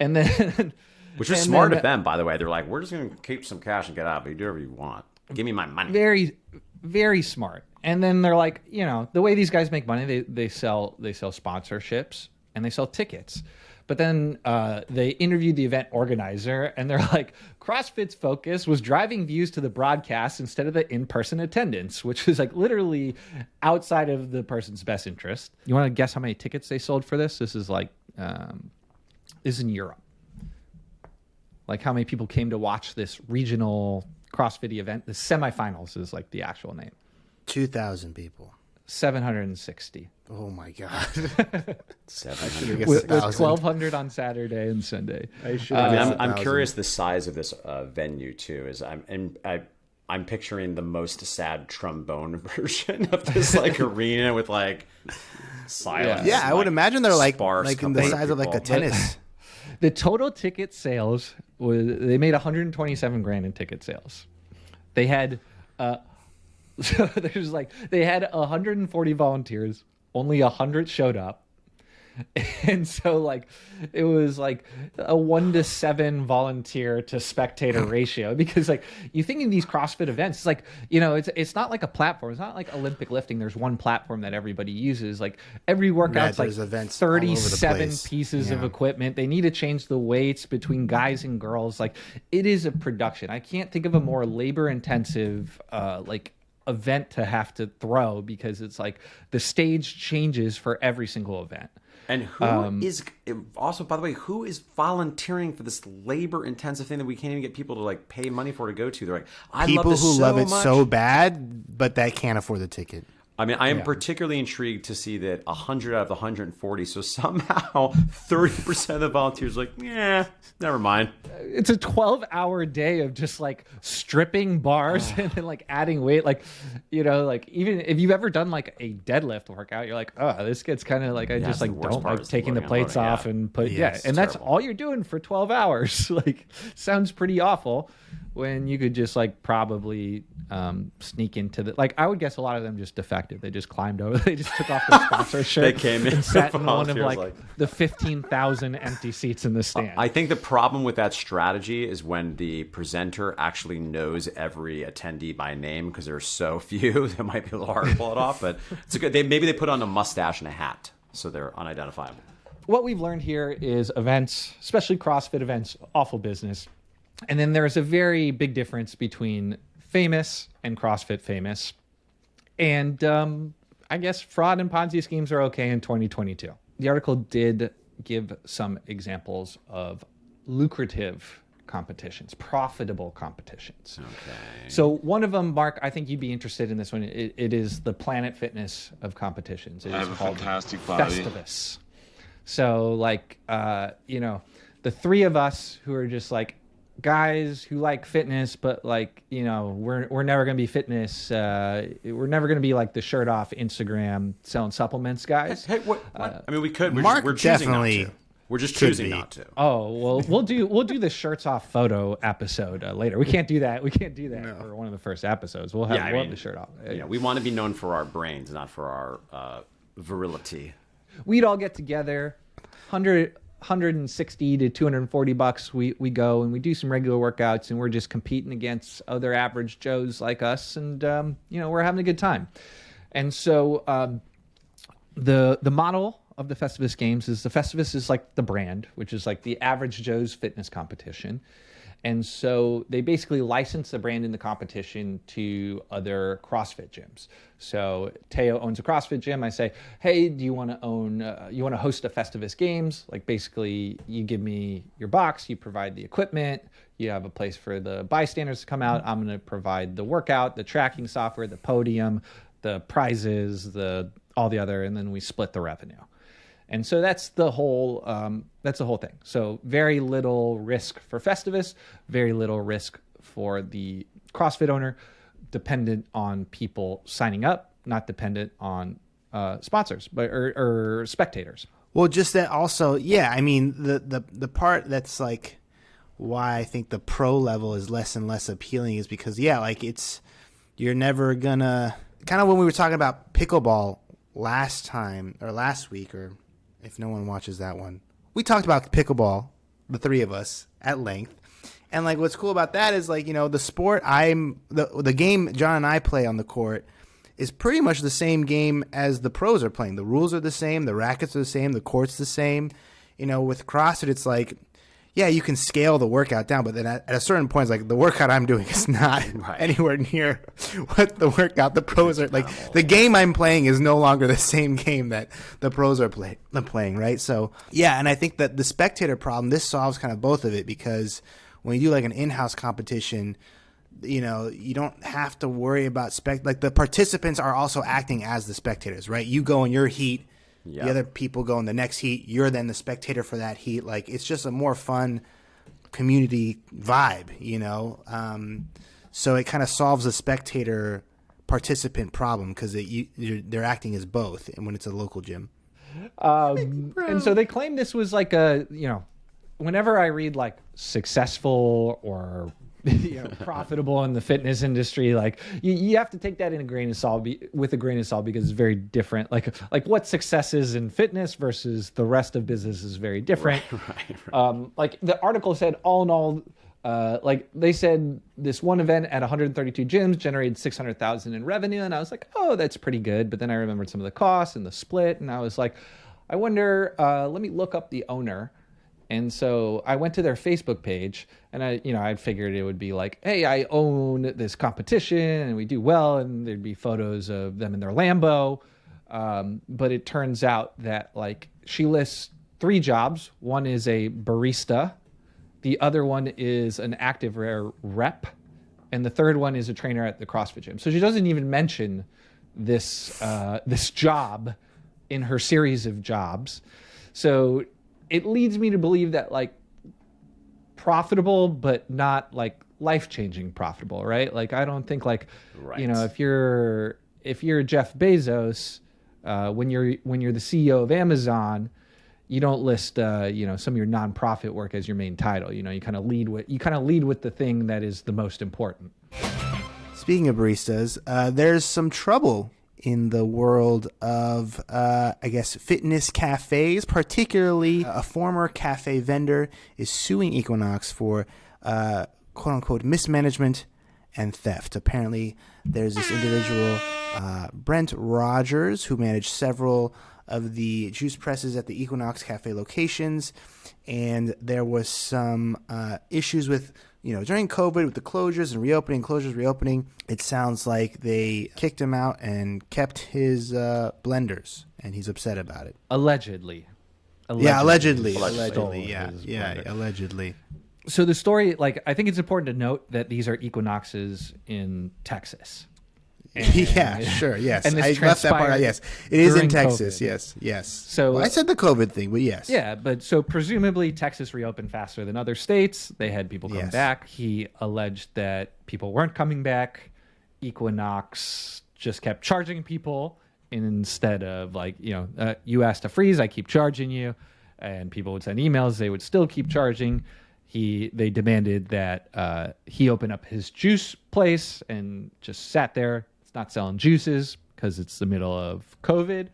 And then, Which is smart of them, by the way. They're like, we're just going to keep some cash and get out, but you do whatever you want. Give me my money. very, very smart. And then they're like, the way these guys make money, they sell sponsorships and they sell tickets. But then they interviewed the event organizer, and they're like, CrossFit's focus was driving views to the broadcast instead of the in-person attendance, which is like literally outside of the person's best interest. You want to guess how many tickets they sold for this? This is like, this is in Europe. Like how many people came to watch this regional CrossFit event? The semifinals is like the actual name. 2,000 people. 760. Oh my god. 700. guessed With 1,000. 1,200 on Saturday and Sunday. I'm 1,000. curious the size of this venue too. I'm picturing the most sad trombone version of this like arena with like silence. Yeah, I would imagine they're like sparse in the couple of size of like a people. tennis. The total ticket sales they made 127 grand in ticket sales. They had so they had 140 volunteers, only 100 showed up. And so like it was like a 1-to-7 volunteer to spectator ratio, because like you think in these CrossFit events, it's like, you know, it's not like a platform. It's not like Olympic lifting. There's one platform that everybody uses. Like every workout's like events all over the 37 place. pieces of equipment. They need to change the weights between guys and girls. Like it is a production. I can't think of a more labor intensive like event to have to throw, because it's like the stage changes for every single event. And who is also, by the way, who is volunteering for this labor-intensive thing that we can't even get people to like pay money for to go to? They're like, I People love this who so love it much. so bad, but that can't afford the ticket. I mean, I am particularly intrigued to see that 100 out of the 140, so somehow 30% of the volunteers are like, yeah, never mind. It's a 12-hour day of just like stripping bars and then like adding weight. Like, you know, like even if you've ever done like a deadlift workout, you're like, oh, this gets kind of like, I just the like worst don't part like is taking the loading and plates loading, off and put, Yes, and that's terrible. all you're doing for 12 hours. Like, sounds pretty awful, when you could just like probably sneak into the, like, I would guess a lot of them just defected. They just climbed over. They just took off the sponsor shirt. They came in and sat in one of volunteers, like the 15,000 empty seats in the stand. I think the problem with that strategy is when the presenter actually knows every attendee by name, because there are so few, that might be a little hard to pull it off. But it's a good. Maybe they put on a mustache and a hat, so they're unidentifiable. What we've learned here is events, especially CrossFit events, awful business. And then there's a very big difference between famous and CrossFit famous. And I guess fraud and Ponzi schemes are okay in 2022. The article did give some examples of lucrative competitions, profitable competitions. Okay. So one of them, Mark, I think you'd be interested in this one. It is the Planet Fitness of competitions. It I is have a called fantastic body. Festivus. So like, you know, the three of us who are just like guys who like fitness, but like, you know, we're never going to be fitness. We're never going to be like the shirt off Instagram selling supplements guys. Hey, what? I mean, we could. Mark We're choosing definitely not to. We're just could choosing be. not to. Oh, well, we'll do the shirts off photo episode later. We can't do that. We can't do that for one of the first episodes. We'll have, I we'll mean, have the shirt off. Yeah, we want to be known for our brains, not for our virility. We'd all get together, 160 to 240 bucks. We go and we do some regular workouts, and we're just competing against other average Joes like us, and you know, we're having a good time. And so the model of the Festivus Games is, the Festivus is like the brand, which is like the average Joe's fitness competition. And so they basically license the brand in the competition to other CrossFit gyms. So Teo owns a CrossFit gym. I say, hey, do you want to host a Festivus Games? Like basically you give me your box, you provide the equipment, you have a place for the bystanders to come out. I'm going to provide the workout, the tracking software, the podium, the prizes, all the other, and then we split the revenue. And so that's the whole thing. So very little risk for Festivus, very little risk for the CrossFit owner, dependent on people signing up, not dependent on sponsors or spectators. Well, just that also, yeah. I mean, the part that's like why I think the pro level is less and less appealing is because, yeah, like you're never gonna, kind of when we were talking about pickleball last week, or if no one watches that one, we talked about pickleball, the three of us, at length. And like, what's cool about that is like, you know, the sport the game John and I play on the court is pretty much the same game as the pros are playing. The rules are the same, the rackets are the same, the court's the same. You know, with CrossFit, it's like, yeah, you can scale the workout down, but then at a certain point, it's like the workout I'm doing is not anywhere near what the workout the pros are like. The game I'm playing is no longer the same game that the pros are playing, right? So yeah, and I think that the spectator problem, this solves kind of both of it, because when you do like an in-house competition, you know, you don't have to worry about like the participants are also acting as the spectators, right? You go in your heat. Yep. The other people go in the next heat. You're then the spectator for that heat. Like, it's just a more fun community vibe, you know? So it kind of solves the spectator participant problem because they're acting as both, and when it's a local gym. And so they claim this was like a, you know, whenever I read like successful or profitable in the fitness industry. Like you have to take that in a grain of salt, with a grain of salt, because it's very different. Like what success is in fitness versus the rest of business is very different. Right. Like the article said, all in all, like they said this one event at 132 gyms generated 600,000 in revenue. And I was like, oh, that's pretty good. But then I remembered some of the costs and the split. And I was like, I wonder, let me look up the owner. And so I went to their Facebook page, and I figured it would be like, hey, I own this competition and we do well. And there'd be photos of them in their Lambo. But it turns out that like she lists 3 jobs. One is a barista. The other one is an active rep. And the third one is a trainer at the CrossFit gym. So she doesn't even mention this job in her series of jobs. So it leads me to believe that like profitable, but not like life-changing profitable, right? Like I don't think like, right. If you're Jeff Bezos, when you're the CEO of Amazon, you don't list some of your nonprofit work as your main title. You kind of lead with the thing that is the most important. Speaking of baristas, there's some trouble in the world of, fitness cafes. Particularly, a former cafe vendor is suing Equinox for quote-unquote mismanagement and theft. Apparently, there's this individual, Brent Rogers, who managed several of the juice presses at the Equinox cafe locations, and there was some issues with during COVID with the closures and reopening, it sounds like they kicked him out and kept his blenders, and he's upset about it. Allegedly. Yeah, allegedly. So the story, like, I think it's important to note that these are Equinoxes in Texas. And, yeah, sure, yes. And I left that part out, yes. It is in Texas, COVID. Yes. So I said the COVID thing, but yes. Yeah, but so presumably Texas reopened faster than other states. They had people come back. He alleged that people weren't coming back. Equinox just kept charging people instead of like, you asked to freeze, I keep charging you. And people would send emails, they would still keep charging. They demanded that he open up his juice place and just sat there. It's not selling juices because it's the middle of COVID.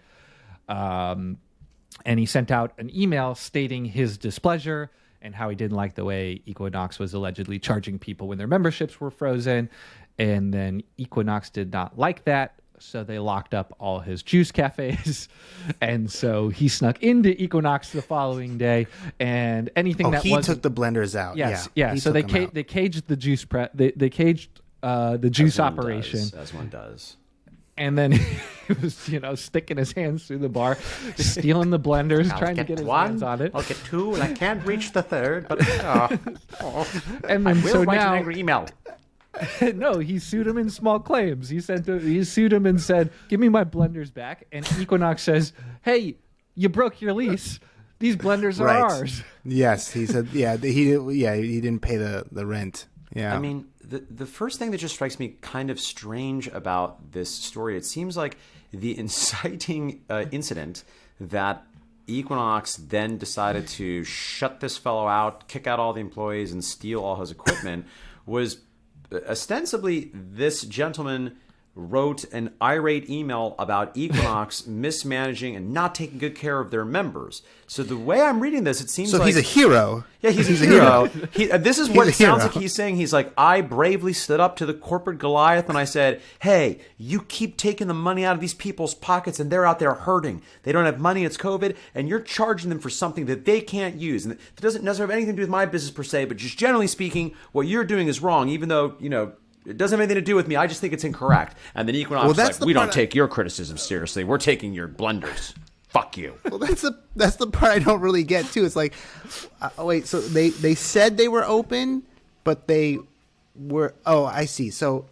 And he sent out an email stating his displeasure and how he didn't like the way Equinox was allegedly charging people when their memberships were frozen. And then Equinox did not like that. So they locked up all his juice cafes. And so he snuck into Equinox the following day. And anything that he took the blenders out. Yes, yeah. So they caged the juice they caged the juice operation. As one does. And then he was, sticking his hands through the bar, stealing the blenders, trying to get his hands on it. I'll get 2, and I can't reach the 3rd, but and then I will write an angry email. No, he sued him in small claims. He sued him and said, "Give me my blenders back." And Equinox says, "Hey, you broke your lease. These blenders are ours." Yes, he said. Yeah, he didn't pay the rent. Yeah, I mean, the first thing that just strikes me kind of strange about this story, it seems like the inciting incident that Equinox then decided to shut this fellow out, kick out all the employees, and steal all his equipment was ostensibly this gentleman wrote an irate email about Equinox mismanaging and not taking good care of their members. So the way I'm reading this, it seems like... he's a hero. Yeah, he's a hero. This is what it sounds like he's saying. He's like, I bravely stood up to the corporate Goliath and I said, hey, you keep taking the money out of these people's pockets and they're out there hurting. They don't have money, it's COVID, and you're charging them for something that they can't use. And it doesn't necessarily have anything to do with my business per se, but just generally speaking, what you're doing is wrong, even though, it doesn't have anything to do with me. I just think it's incorrect. And then Equinox is like, we don't take your criticism seriously. We're taking your blunders. Fuck you. Well, that's the part I don't really get, too. It's like, wait, so they said they were open, but they were... Oh, I see. So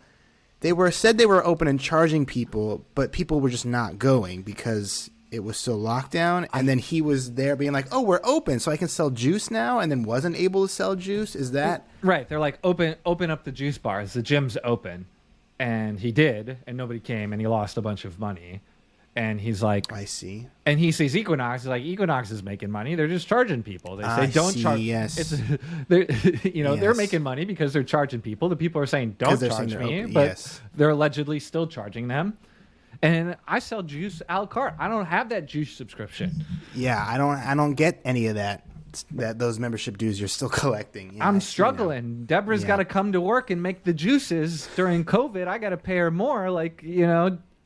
said they were open and charging people, but people were just not going because it was still locked down. And then he was there being like, oh, we're open, so I can sell juice now, and then wasn't able to sell juice? Is that... Right. They're like, open up the juice bars. The gym's open. And he did, and nobody came, and he lost a bunch of money. And he's like, I see. And he sees Equinox. He's like, Equinox is making money. They're just charging people. They say, don't charge. Yes. It's, they're, they're Yes. making money because they're charging people. The people are saying, don't they're charge saying me. they're open. But Yes. they're allegedly still charging them. And I sell juice a la carte. I don't have that juice subscription. Yeah, I don't get any of that. Those membership dues you're still collecting. Yeah, I'm I see now. struggling. Deborah's Yeah. got to come to work and make the juices during COVID. I got to pay her more.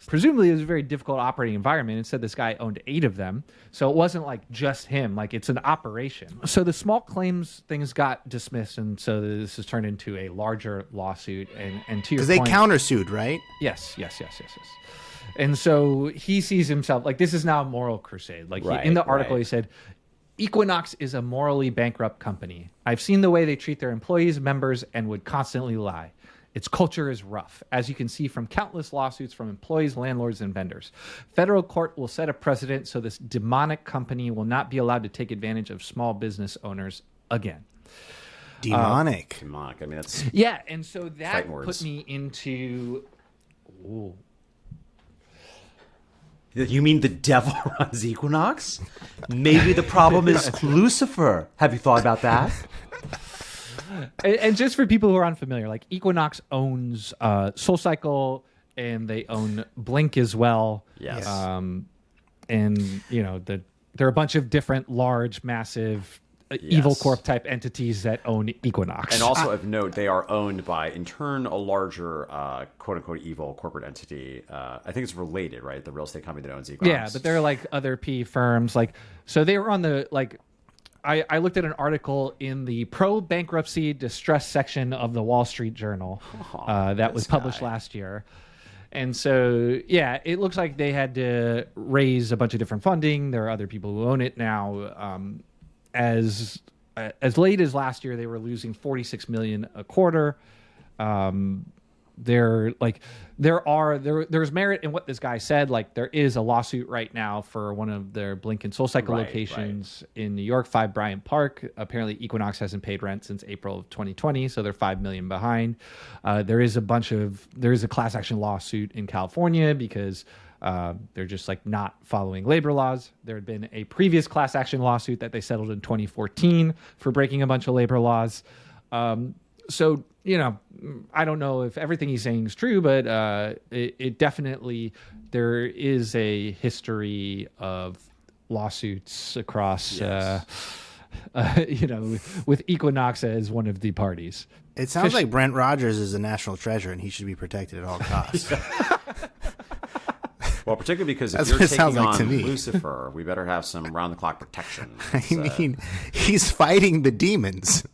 Presumably it was a very difficult operating environment. It said this guy owned 8 of them. So it wasn't like just him. Like it's an operation. So the small claims things got dismissed. And so this has turned into a larger lawsuit. And to your Because they point, countersued, right? Yes. And so he sees himself like this is now a moral crusade. Like in the article, he said, Equinox is a morally bankrupt company. I've seen the way they treat their employees, members, and would constantly lie. Its culture is rough, as you can see from countless lawsuits from employees, landlords, and vendors. Federal court will set a precedent so this demonic company will not be allowed to take advantage of small business owners again. Demonic. Demonic. I mean, that's Yeah, and so that Fighting words. put me into... Ooh. You mean the devil runs Equinox? Maybe the problem is Lucifer. Have you thought about that? And just for people who are unfamiliar, like Equinox owns SoulCycle and they own Blink as well. Yes. And there are a bunch of different large, massive evil corp type entities that own Equinox. And also of note, they are owned by, in turn, a larger quote unquote evil corporate entity. I think it's related, right? The real estate company that owns Equinox. Yeah, but they're like other P firms. So they were on the I looked at an article in the pro-bankruptcy distress section of the Wall Street Journal that was published last year. And so, yeah, it looks like they had to raise a bunch of different funding. There are other people who own it now. As late as last year, they were losing $46 million a quarter. There's merit in what this guy said. Like there is a lawsuit right now for one of their Blink and SoulCycle locations in New York, 5 Bryant Park. Apparently Equinox hasn't paid rent since April of 2020, so they're $5 million behind. There is a class action lawsuit in California because they're just like not following labor laws. There had been a previous class action lawsuit that they settled in 2014 for breaking a bunch of labor laws. So, I don't know if everything he's saying is true, but it definitely, there is a history of lawsuits across, with Equinox as one of the parties. It sounds like Brent Rogers is a national treasure and he should be protected at all costs. Well, particularly because if That's you're what it taking sounds like on to me. Lucifer, we better have some round-the-clock protection. I mean, he's fighting the demons.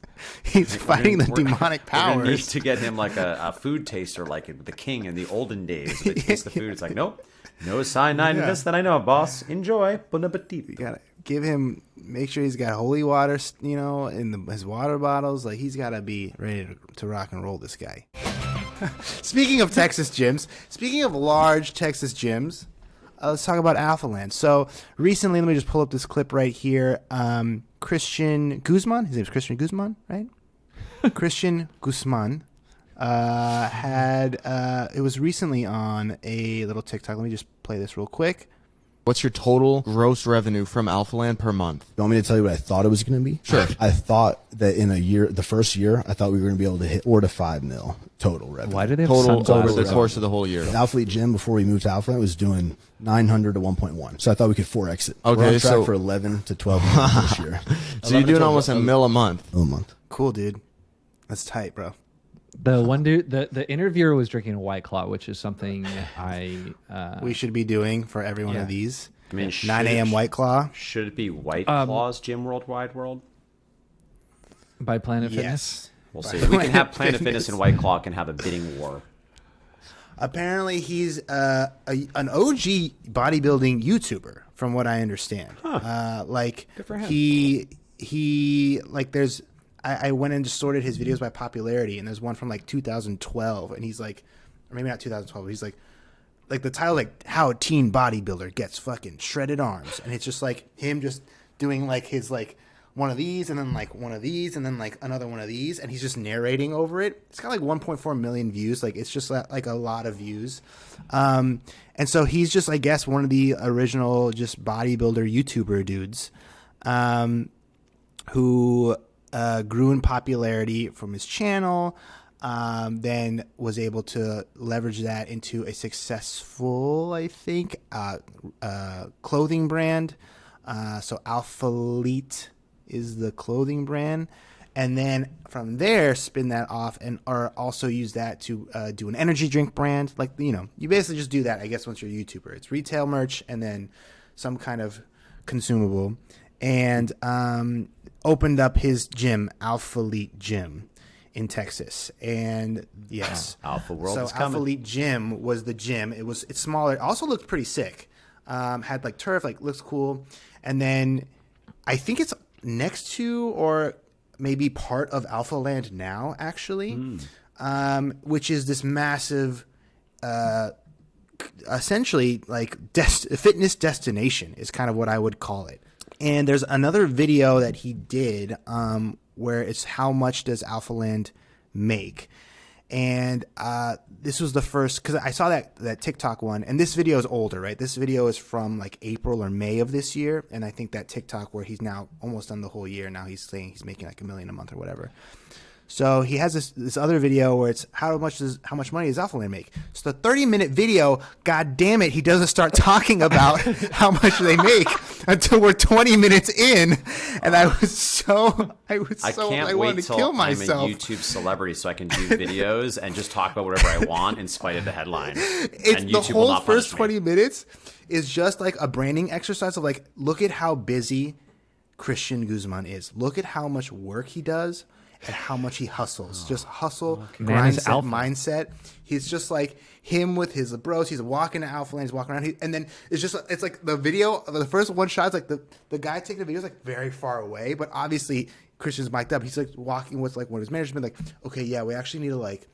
He's fighting the demonic We're gonna need powers. to get him like a food taster, like the king in the olden days. If it tastes the food, it's like, nope, no cyanide in this that I know of, boss. Enjoy. Bon appetit. You gotta give him, make sure he's got holy water, in his water bottles. Like he's gotta be ready to rock and roll. This guy. Speaking of Texas gyms, speaking of large Texas gyms, let's talk about Alphaland. So recently, let me just pull up this clip right here. Christian Guzman, his name is Christian Guzman, right? Christian Guzman it was recently on a little TikTok. Let me just play this real quick. What's your total gross revenue from Alphaland per month? You want me to tell you what I thought it was going to be? Sure. I thought that in a year, the first year, I thought we were going to be able to hit 4 to 5 mil total revenue. Why do they have Total over sunglasses the on? course of the whole year. Alphalete Gym, before we moved to Alphaland, was doing 900 to 1.1. So I thought we could 4X it. Okay, We're on track so- for 11 to 12 million this year. So you're doing almost a mil a month. A month. Cool, dude. That's tight, bro. The one dude, the interviewer was drinking a White Claw, which is something We should be doing for every one yeah. of these. I mean, 9 a.m. White Claw. Should it be White Claws Gym Worldwide World? by Planet Fitness. Yes. We'll see. We can have Planet Fitness and White Claw can have a bidding war. Apparently, he's an OG bodybuilding YouTuber, from what I understand. Good for him. He like there's. I went and just sorted his videos by popularity, and there's one from like 2012, and he's like, or maybe not 2012. He's like the title like how a teen bodybuilder gets fucking shredded arms, and it's just like him just doing like his like one of these, and then like one of these, and then like another one of these, and he's just narrating over it. It's got like 1.4 million views. Like it's just like a lot of views. And so he's just, I guess, one of the original just bodybuilder YouTuber dudes, who grew in popularity from his channel. Then was able to leverage that into a successful, I think, clothing brand. So Alphaland is the clothing brand. And then from there, spin that off or also use that to do an energy drink brand. Like, you basically just do that, I guess, once you're a YouTuber. It's retail merch and then some kind of consumable. And opened up his gym, Alphaland Gym, in Texas. And yes, Alpha World so is coming. Alphaland Gym was the gym. It's smaller. It also looked pretty sick. Had like turf, like looks cool. And then I think it's next to or maybe part of Alphaland now, actually, which is this massive, essentially like fitness destination is kind of what I would call it. And there's another video that he did where it's how much does Alphaland make. And this was the first, because I saw that TikTok one, and this video is older, right? This video is from like April or May of this year, and I think that TikTok where he's now almost done the whole year, now he's saying he's making like $1 million a month or whatever. So he has this other video where it's how much money does Alphaland make? So the 30-minute video, god damn it, he doesn't start talking about how much they make until we're 20 minutes in, and I wanted to kill myself. I'm a YouTube celebrity, so I can do videos and just talk about whatever I want in spite of the headline. It's the whole first 20 minutes is just like a branding exercise of like, look at how busy Christian Guzman is. Look at how much work he does. And how much he hustles. Just hustle, mindset. He's just like him with his bros. He's walking to Alphaland. He's walking around. And then it's like the video, the first one shot is like the guy taking the video is like very far away. But obviously, Christian's mic'd up. He's like walking with like one of his management. Like, okay, yeah, we actually need to like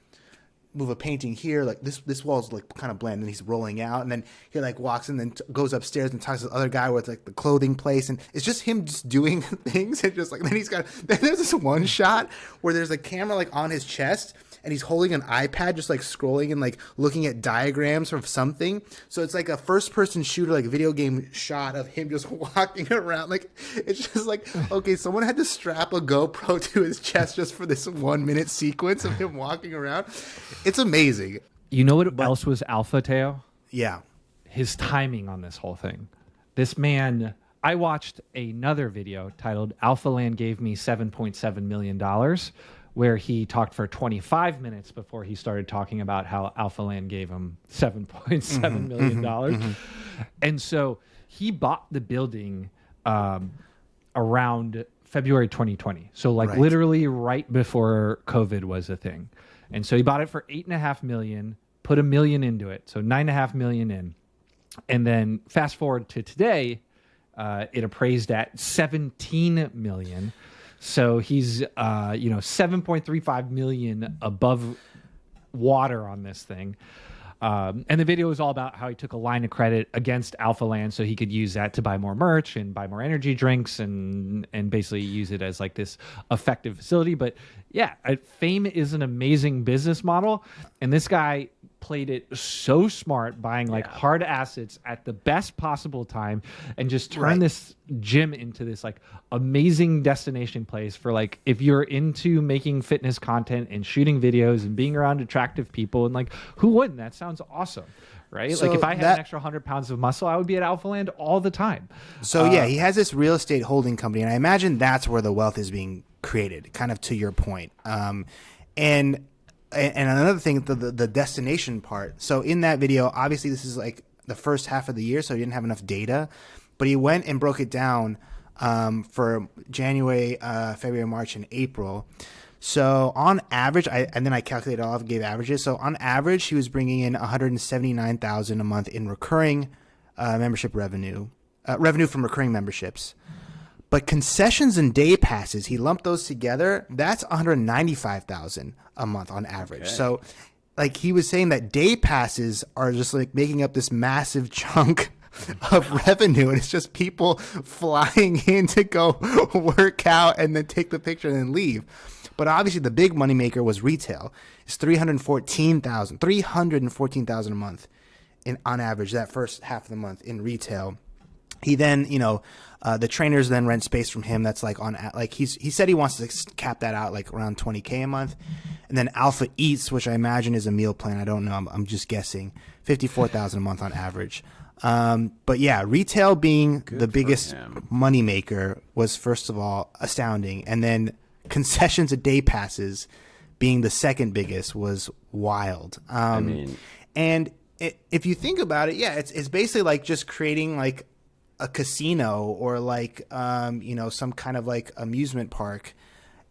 move a painting here. Like this wall's like kind of bland. And he's rolling out. And then he like walks and then goes upstairs and talks to the other guy with like the clothing place. And it's just him just doing things. And just like, then there's this one shot where there's a camera like on his chest and he's holding an iPad, just like scrolling and like looking at diagrams of something. So it's like a first person shooter, like video game shot of him just walking around. Like, it's just like, okay, someone had to strap a GoPro to his chest just for this 1 minute sequence of him walking around. It's amazing. You know what else was alpha, Teo? Yeah. His timing on this whole thing. This man, I watched another video titled Alphaland Gave Me $7.7 million, where he talked for 25 minutes before he started talking about how Alphaland gave him $7.7 million. And so he bought the building around February 2020. So like literally right before COVID was a thing. And so he bought it for $8.5 million, put $1 million into it. So $9.5 million in. And then fast forward to today, it appraised at $17 million. So he's, $7.35 million above water on this thing. And the video is all about how he took a line of credit against Alphaland so he could use that to buy more merch and buy more energy drinks and basically use it as like this effective facility. But yeah, fame is an amazing business model. And this guy played it so smart, buying like hard assets at the best possible time and just turn this gym into this like amazing destination place for like, if you're into making fitness content and shooting videos and being around attractive people, and like, who wouldn't? That sounds awesome. Right? So like if I had an extra 100 pounds of muscle, I would be at Alphaland all the time. So he has this real estate holding company, and I imagine that's where the wealth is being created, kind of to your point. And another thing, the destination part. So in that video, obviously this is like the first half of the year, so he didn't have enough data, but he went and broke it down for January, February, March, and April. So on average, and then I calculated all, gave averages. So on average, he was bringing in $179,000 a month in recurring membership revenue from recurring memberships. But concessions and day passes, he lumped those together. That's $195,000 a month on average. Okay. So, like he was saying that day passes are just like making up this massive chunk of revenue, and it's just people flying in to go work out and then take the picture and then leave. But obviously the big moneymaker was retail. It's $314,000 a month on average that first half of the month in retail. He then, the trainers then rent space from him. That's like he said he wants to cap that out like around $20K a month. And then Alpha Eats, which I imagine is a meal plan. I don't know. I'm just guessing. $54,000 a month on average. But yeah, retail being the biggest moneymaker was first of all astounding. And then concessions and day passes being the second biggest was wild. And if you think about it, yeah, it's basically like just creating like a casino or like some kind of like amusement park,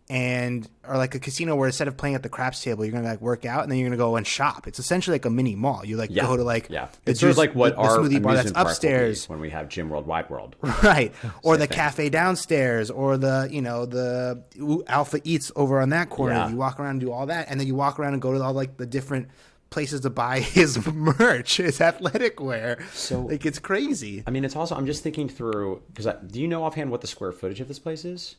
or like a casino where instead of playing at the craps table, you're gonna like work out and then you're gonna go and shop. It's essentially like a mini mall. You like go to like it's sort of like what our smoothie bar that's park upstairs when we have Gym World Wide World, right? Or the cafe downstairs, or the Alpha Eats over on that corner. Yeah. You walk around and do all that, and then you walk around and go to all like the different places to buy his merch, his athletic wear. So like it's crazy. I mean, it's also, I'm just thinking through, because do you know offhand what the square footage of this place is?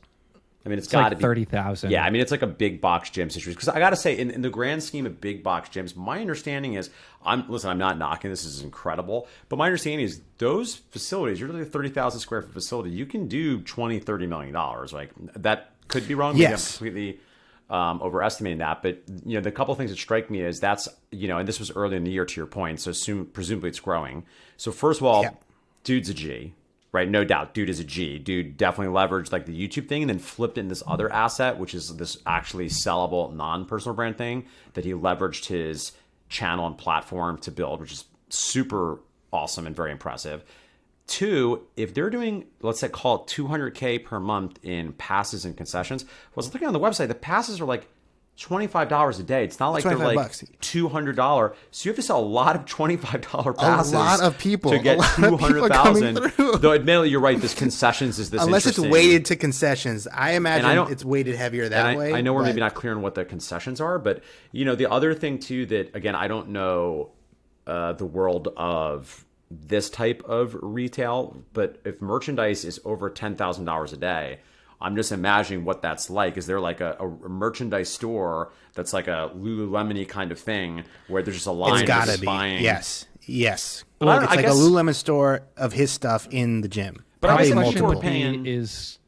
I mean, it's got to like be 30,000. Yeah, I mean, it's like a big box gym situation. Because I got to say, in the grand scheme of big box gyms, my understanding is, I'm not knocking this, is incredible, but my understanding is those facilities, you're like a 30,000 square foot facility, you can do $20-30 million. Like that could be wrong. Maybe Yes. I'm completely overestimating that, but the couple of things that strike me is that's and this was early in the year to your point, so presumably it's growing. So first of all, dude's a G, right? No doubt, dude is a G. Dude definitely leveraged like the YouTube thing and then flipped in this other asset, which is this actually sellable non-personal brand thing that he leveraged his channel and platform to build, which is super awesome and very impressive. Two, if they're doing, let's say, call it $200K per month in passes and concessions, I was looking on the website, the passes are like $25 a day. It's not like they're like $200. So you have to sell a lot of $25 passes. A lot of people to get 200,000. Though admittedly, you're right. This concessions is this unless it's weighted to concessions. I imagine it's weighted heavier that way. I know we're maybe not clear on what the concessions are, but the other thing too that again I don't know the world of this type of retail, but if merchandise is over $10,000 a day, I'm just imagining what that's like. Is there like a merchandise store that's like a Lululemon-y kind of thing where there's just a line it's gotta of be. buying? Yes. Well, it's like a Lululemon store of his stuff in the gym. But Probably my question multiple. would be, is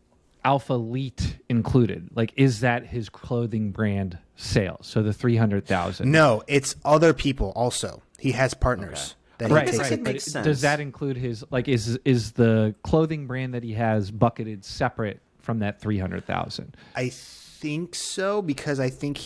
Alpha Elite included? Like, is that his clothing brand sales? So the 300,000? No, it's other people also. He has partners. That Right, he takes right. it. But does that include his, like, is the clothing brand that he has bucketed separate from that 300,000? I think so, because I think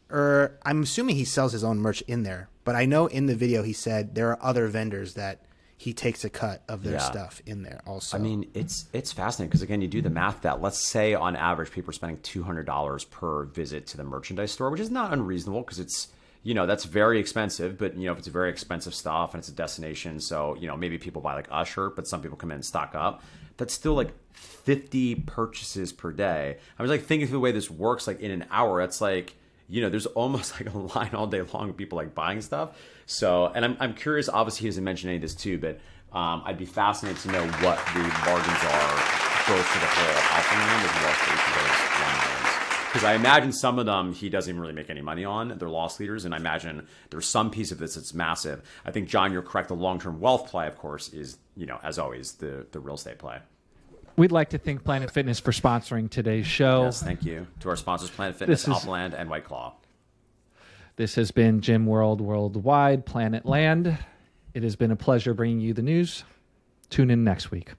I'm assuming he sells his own merch in there. But I know in the video he said there are other vendors that he takes a cut of their stuff in there also. I mean, it's fascinating because, again, you do the math that, let's say on average people are spending $200 per visit to the merchandise store, which is not unreasonable because it's, that's very expensive. But, if it's very expensive stuff and it's a destination, so, maybe people buy like a shirt, but some people come in and stock up. That's still like 50 purchases per day. I was like thinking through the way this works, like in an hour, it's like, there's almost like a line all day long of people like buying stuff. So, and I'm curious, obviously he doesn't mention any of this too, but I'd be fascinated to know what the margins are both for the whole Alphaland as well as for each of those line items. Because I imagine some of them he doesn't even really make any money on. They're loss leaders, and I imagine there's some piece of this that's massive. I think, John, you're correct. The long-term wealth play, of course, is, as always, the real estate play. We'd like to thank Planet Fitness for sponsoring today's show. Yes, thank you to our sponsors, Planet Fitness, Alphaland, and White Claw. This has been Gym World Worldwide, Planet Land. It has been a pleasure bringing you the news. Tune in next week.